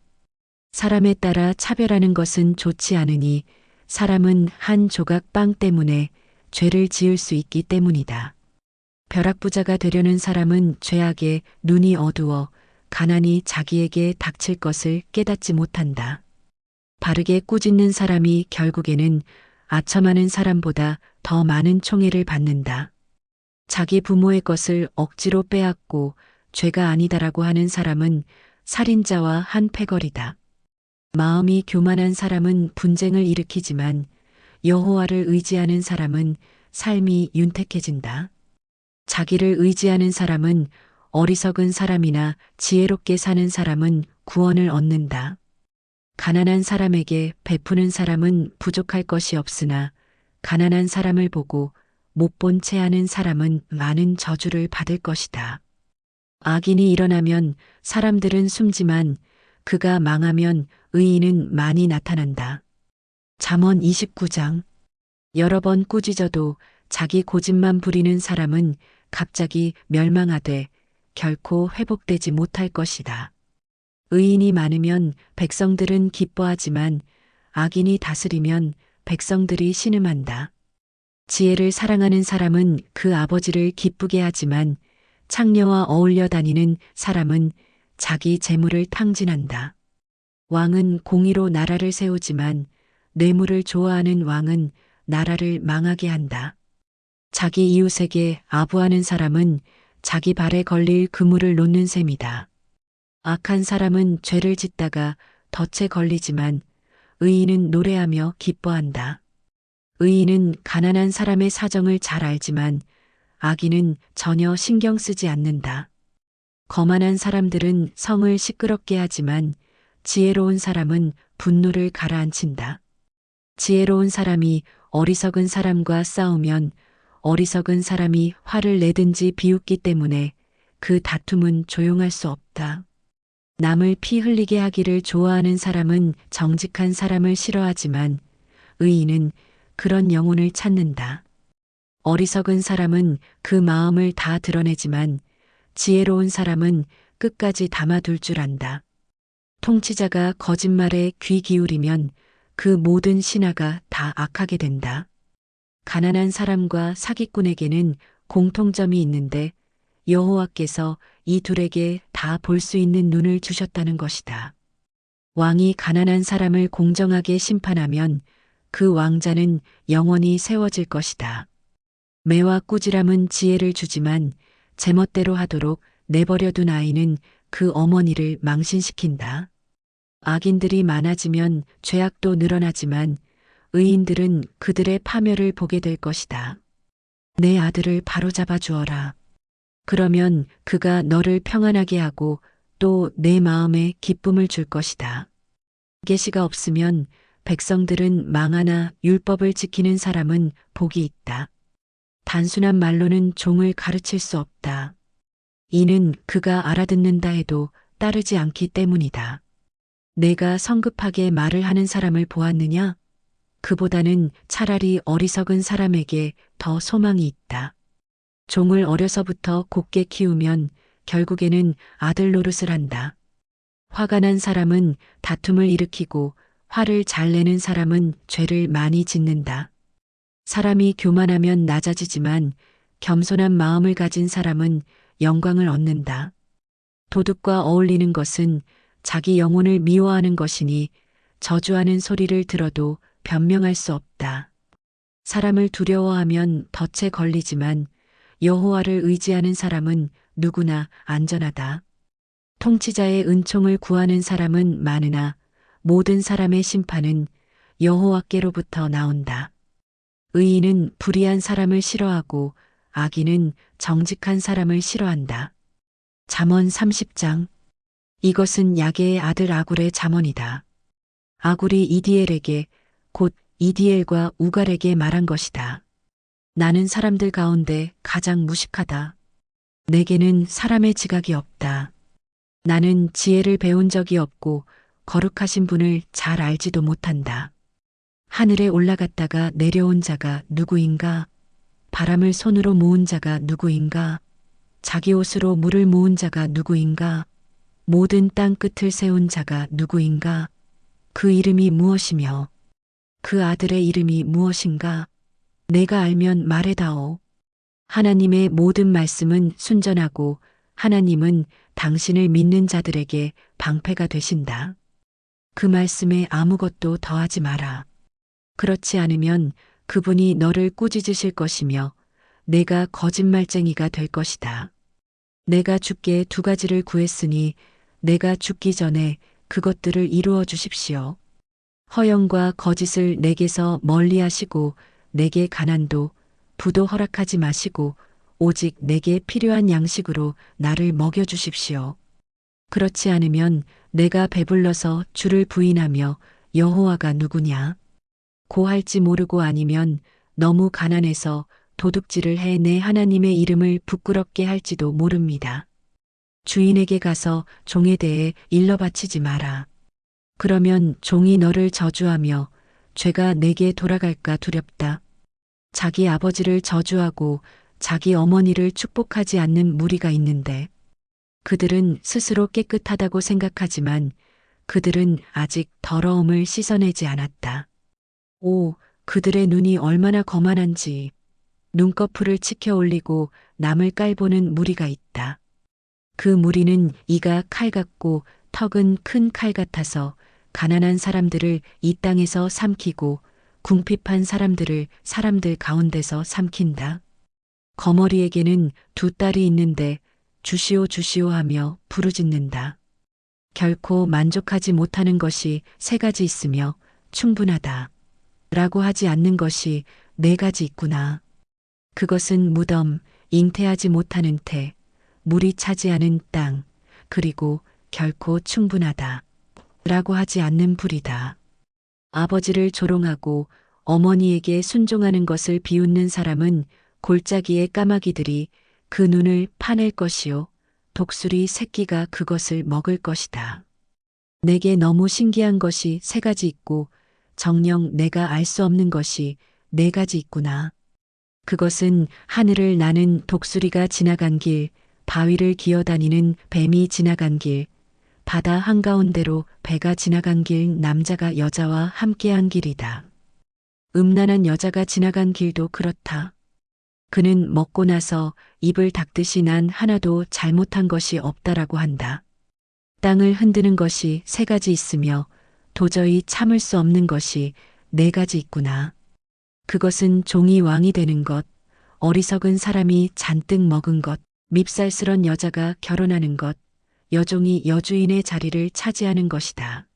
사람에 따라 차별하는 것은 좋지 않으니 사람은 한 조각 빵 때문에 죄를 지을 수 있기 때문이다. 벼락부자가 되려는 사람은 죄악에 눈이 어두워 가난이 자기에게 닥칠 것을 깨닫지 못한다. 바르게 꾸짖는 사람이 결국에는 아첨하는 사람보다 더 많은 총애를 받는다. 자기 부모의 것을 억지로 빼앗고 죄가 아니다라고 하는 사람은 살인자와 한 패거리다. 마음이 교만한 사람은 분쟁을 일으키지만 여호와를 의지하는 사람은 삶이 윤택해진다. 자기를 의지하는 사람은 어리석은 사람이나 지혜롭게 사는 사람은 구원을 얻는다. 가난한 사람에게 베푸는 사람은 부족할 것이 없으나 가난한 사람을 보고 못 본 채 하는 사람은 많은 저주를 받을 것이다. 악인이 일어나면 사람들은 숨지만 그가 망하면 의인은 많이 나타난다. 잠언 29장. 여러 번 꾸짖어도 자기 고집만 부리는 사람은 갑자기 멸망하되 결코 회복되지 못할 것이다. 의인이 많으면 백성들은 기뻐하지만 악인이 다스리면 백성들이 신음한다. 지혜를 사랑하는 사람은 그 아버지를 기쁘게 하지만 창녀와 어울려 다니는 사람은 자기 재물을 탕진한다. 왕은 공의로 나라를 세우지만 뇌물을 좋아하는 왕은 나라를 망하게 한다. 자기 이웃에게 아부하는 사람은 자기 발에 걸릴 그물을 놓는 셈이다. 악한 사람은 죄를 짓다가 덫에 걸리지만 의인은 노래하며 기뻐한다. 의인은 가난한 사람의 사정을 잘 알지만 악인은 전혀 신경 쓰지 않는다. 거만한 사람들은 성을 시끄럽게 하지만 지혜로운 사람은 분노를 가라앉힌다. 지혜로운 사람이 어리석은 사람과 싸우면 어리석은 사람이 화를 내든지 비웃기 때문에 그 다툼은 조용할 수 없다. 남을 피 흘리게 하기를 좋아하는 사람은 정직한 사람을 싫어하지만 의인은 그런 영혼을 찾는다. 어리석은 사람은 그 마음을 다 드러내지만 지혜로운 사람은 끝까지 담아둘 줄 안다. 통치자가 거짓말에 귀 기울이면 그 모든 신하가 다 악하게 된다. 가난한 사람과 사기꾼에게는 공통점이 있는데 여호와께서 이 둘에게 다 볼 수 있는 눈을 주셨다는 것이다. 왕이 가난한 사람을 공정하게 심판하면 그 왕자는 영원히 세워질 것이다. 매와 꾸지람은 지혜를 주지만 제멋대로 하도록 내버려둔 아이는 그 어머니를 망신시킨다. 악인들이 많아지면 죄악도 늘어나지만 의인들은 그들의 파멸을 보게 될 것이다. 내 아들을 바로잡아 주어라. 그러면 그가 너를 평안하게 하고 또 내 마음에 기쁨을 줄 것이다. 계시가 없으면 백성들은 망하나 율법을 지키는 사람은 복이 있다. 단순한 말로는 종을 가르칠 수 없다. 이는 그가 알아듣는다 해도 따르지 않기 때문이다. 내가 성급하게 말을 하는 사람을 보았느냐? 그보다는 차라리 어리석은 사람에게 더 소망이 있다. 종을 어려서부터 곱게 키우면 결국에는 아들 노릇을 한다. 화가 난 사람은 다툼을 일으키고 화를 잘 내는 사람은 죄를 많이 짓는다. 사람이 교만하면 낮아지지만 겸손한 마음을 가진 사람은 영광을 얻는다. 도둑과 어울리는 것은 자기 영혼을 미워하는 것이니 저주하는 소리를 들어도 변명할 수 없다. 사람을 두려워하면 덫에 걸리지만 여호와를 의지하는 사람은 누구나 안전하다. 통치자의 은총을 구하는 사람은 많으나 모든 사람의 심판은 여호와께로부터 나온다. 의인은 불의한 사람을 싫어하고 악인은 정직한 사람을 싫어한다. 잠언 30장. 이것은 야게의 아들 아굴의 잠언이다. 아굴이 이디엘에게 곧 이디엘과 우갈에게 말한 것이다. 나는 사람들 가운데 가장 무식하다. 내게는 사람의 지각이 없다. 나는 지혜를 배운 적이 없고 거룩하신 분을 잘 알지도 못한다. 하늘에 올라갔다가 내려온 자가 누구인가? 바람을 손으로 모은 자가 누구인가? 자기 옷으로 물을 모은 자가 누구인가? 모든 땅 끝을 세운 자가 누구인가? 그 이름이 무엇이며 그 아들의 이름이 무엇인가? 내가 알면 말해다오. 하나님의 모든 말씀은 순전하고 하나님은 당신을 믿는 자들에게 방패가 되신다. 그 말씀에 아무것도 더하지 마라. 그렇지 않으면 그분이 너를 꾸짖으실 것이며 내가 거짓말쟁이가 될 것이다. 내가 주께 두 가지를 구했으니 내가 죽기 전에 그것들을 이루어 주십시오. 허영과 거짓을 내게서 멀리 하시고 내게 가난도 부도 허락하지 마시고 오직 내게 필요한 양식으로 나를 먹여 주십시오. 그렇지 않으면 내가 배불러서 주를 부인하며 여호와가 누구냐? 고할지 모르고 아니면 너무 가난해서 도둑질을 해 내 하나님의 이름을 부끄럽게 할지도 모릅니다. 주인에게 가서 종에 대해 일러 바치지 마라. 그러면 종이 너를 저주하며 죄가 내게 돌아갈까 두렵다. 자기 아버지를 저주하고 자기 어머니를 축복하지 않는 무리가 있는데 그들은 스스로 깨끗하다고 생각하지만 그들은 아직 더러움을 씻어내지 않았다. 오, 그들의 눈이 얼마나 거만한지. 눈꺼풀을 치켜 올리고 남을 깔보는 무리가 있다. 그 무리는 이가 칼 같고 턱은 큰 칼 같아서 가난한 사람들을 이 땅에서 삼키고 궁핍한 사람들을 사람들 가운데서 삼킨다. 거머리에게는 두 딸이 있는데 주시오 주시오 하며 부르짖는다. 결코 만족하지 못하는 것이 세 가지 있으며 충분하다. 라고 하지 않는 것이 네 가지 있구나. 그것은 무덤, 잉태하지 못하는 태, 물이 차지하는 땅, 그리고 결코 충분하다. 라고 하지 않는 불이다. 아버지를 조롱하고 어머니에게 순종하는 것을 비웃는 사람은 골짜기의 까마귀들이 그 눈을 파낼 것이요. 독수리 새끼가 그것을 먹을 것이다. 내게 너무 신기한 것이 세 가지 있고 정녕 내가 알 수 없는 것이 네 가지 있구나. 그것은 하늘을 나는 독수리가 지나간 길, 바위를 기어다니는 뱀이 지나간 길, 바다 한가운데로 배가 지나간 길, 남자가 여자와 함께한 길이다. 음란한 여자가 지나간 길도 그렇다. 그는 먹고 나서 입을 닦듯이 난 하나도 잘못한 것이 없다라고 한다. 땅을 흔드는 것이 세 가지 있으며 도저히 참을 수 없는 것이 네 가지 있구나. 그것은 종이 왕이 되는 것, 어리석은 사람이 잔뜩 먹은 것, 밉살스런 여자가 결혼하는 것, 여종이 여주인의 자리를 차지하는 것이다.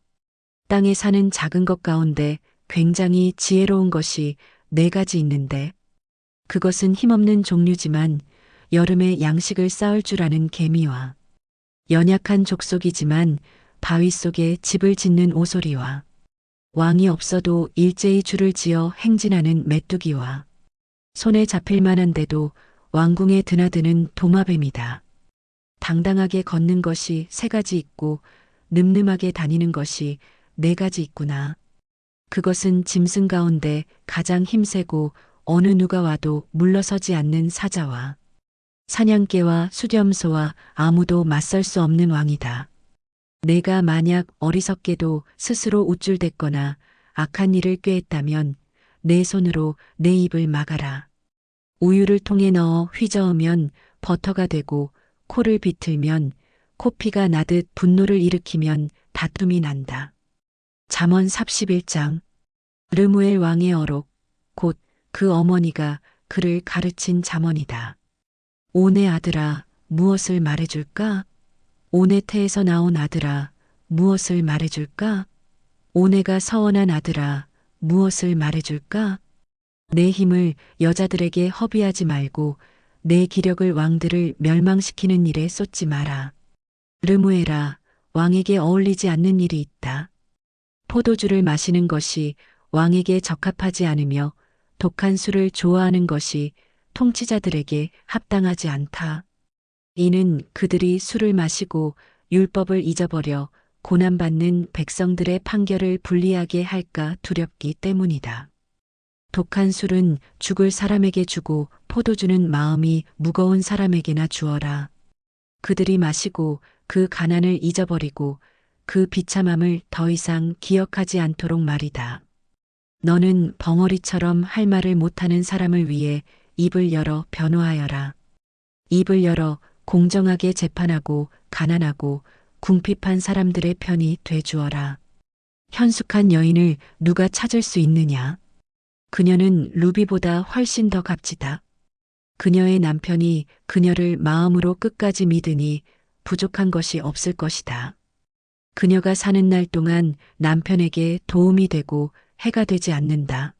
땅에 사는 작은 것 가운데 굉장히 지혜로운 것이 네 가지 있는데 그것은 힘없는 종류지만 여름에 양식을 쌓을 줄 아는 개미와 연약한 족속이지만 바위 속에 집을 짓는 오소리와 왕이 없어도 일제히 줄을 지어 행진하는 메뚜기와 손에 잡힐 만한데도 왕궁에 드나드는 도마뱀이다. 당당하게 걷는 것이 세 가지 있고 늠름하게 다니는 것이 네 가지 있구나. 그것은 짐승 가운데 가장 힘세고 어느 누가 와도 물러서지 않는 사자와 사냥개와 수렴소와 아무도 맞설 수 없는 왕이다. 내가 만약 어리석게도 스스로 우쭐댔거나 악한 일을 꾀했다면 내 손으로 내 입을 막아라. 우유를 통에 넣어 휘저으면 버터가 되고 코를 비틀면 코피가 나듯 분노를 일으키면 다툼이 난다. 잠언 31장. 르무엘 왕의 어록, 곧 그 어머니가 그를 가르친 잠언이다. 온의 아들아, 무엇을 말해줄까? 온의 태에서 나온 아들아, 무엇을 말해줄까? 온해가 서원한 아들아, 무엇을 말해줄까? 내 힘을 여자들에게 허비하지 말고 내 기력을 왕들을 멸망시키는 일에 쏟지 마라. 르무엘아, 왕에게 어울리지 않는 일이 있다. 포도주를 마시는 것이 왕에게 적합하지 않으며 독한 술을 좋아하는 것이 통치자들에게 합당하지 않다. 이는 그들이 술을 마시고 율법을 잊어버려 고난받는 백성들의 판결을 불리하게 할까 두렵기 때문이다. 독한 술은 죽을 사람에게 주고 포도주는 마음이 무거운 사람에게나 주어라. 그들이 마시고 그 가난을 잊어버리고 그 비참함을 더 이상 기억하지 않도록 말이다. 너는 벙어리처럼 할 말을 못하는 사람을 위해 입을 열어 변호하여라. 입을 열어 공정하게 재판하고 가난하고 궁핍한 사람들의 편이 돼 주어라. 현숙한 여인을 누가 찾을 수 있느냐? 그녀는 루비보다 훨씬 더 값지다. 그녀의 남편이 그녀를 마음으로 끝까지 믿으니 부족한 것이 없을 것이다. 그녀가 사는 날 동안 남편에게 도움이 되고 해가 되지 않는다.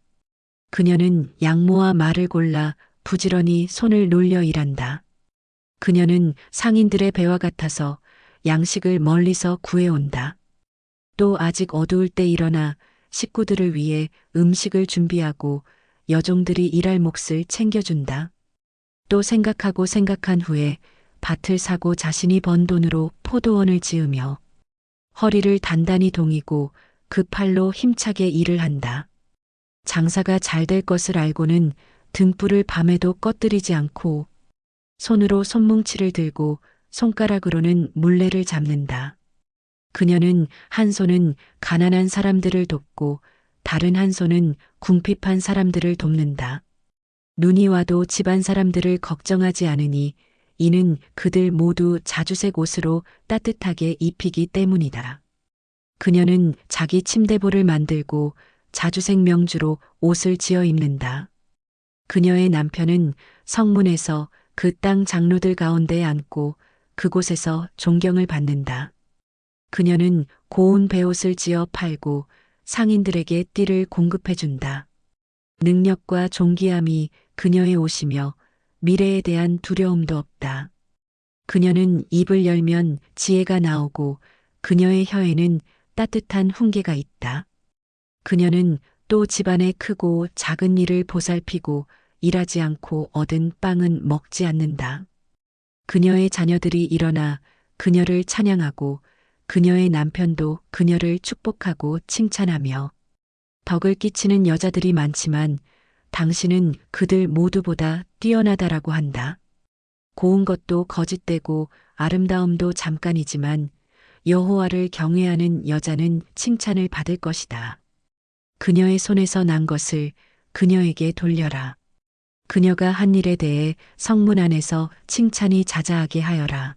그녀는 양모와 말을 골라 부지런히 손을 놀려 일한다. 그녀는 상인들의 배와 같아서 양식을 멀리서 구해온다. 또 아직 어두울 때 일어나 식구들을 위해 음식을 준비하고 여종들이 일할 몫을 챙겨준다. 또 생각하고 생각한 후에 밭을 사고 자신이 번 돈으로 포도원을 지으며 허리를 단단히 동이고 그 팔로 힘차게 일을 한다. 장사가 잘 될 것을 알고는 등불을 밤에도 꺼뜨리지 않고 손으로 손뭉치를 들고 손가락으로는 물레를 잡는다. 그녀는 한 손은 가난한 사람들을 돕고 다른 한 손은 궁핍한 사람들을 돕는다. 눈이 와도 집안 사람들을 걱정하지 않으니 이는 그들 모두 자주색 옷으로 따뜻하게 입히기 때문이다. 그녀는 자기 침대볼을 만들고 자주색 명주로 옷을 지어 입는다. 그녀의 남편은 성문에서 그 땅 장로들 가운데 앉고 그곳에서 존경을 받는다. 그녀는 고운 베옷을 지어 팔고 상인들에게 띠를 공급해 준다. 능력과 존귀함이 그녀의 옷이며 미래에 대한 두려움도 없다. 그녀는 입을 열면 지혜가 나오고 그녀의 혀에는 따뜻한 훈계가 있다. 그녀는 또 집안의 크고 작은 일을 보살피고 일하지 않고 얻은 빵은 먹지 않는다. 그녀의 자녀들이 일어나 그녀를 찬양하고 그녀의 남편도 그녀를 축복하고 칭찬하며 덕을 끼치는 여자들이 많지만 당신은 그들 모두보다 뛰어나다라고 한다. 고운 것도 거짓되고 아름다움도 잠깐이지만 여호와를 경외하는 여자는 칭찬을 받을 것이다. 그녀의 손에서 난 것을 그녀에게 돌려라. 그녀가 한 일에 대해 성문 안에서 칭찬이 자자하게 하여라.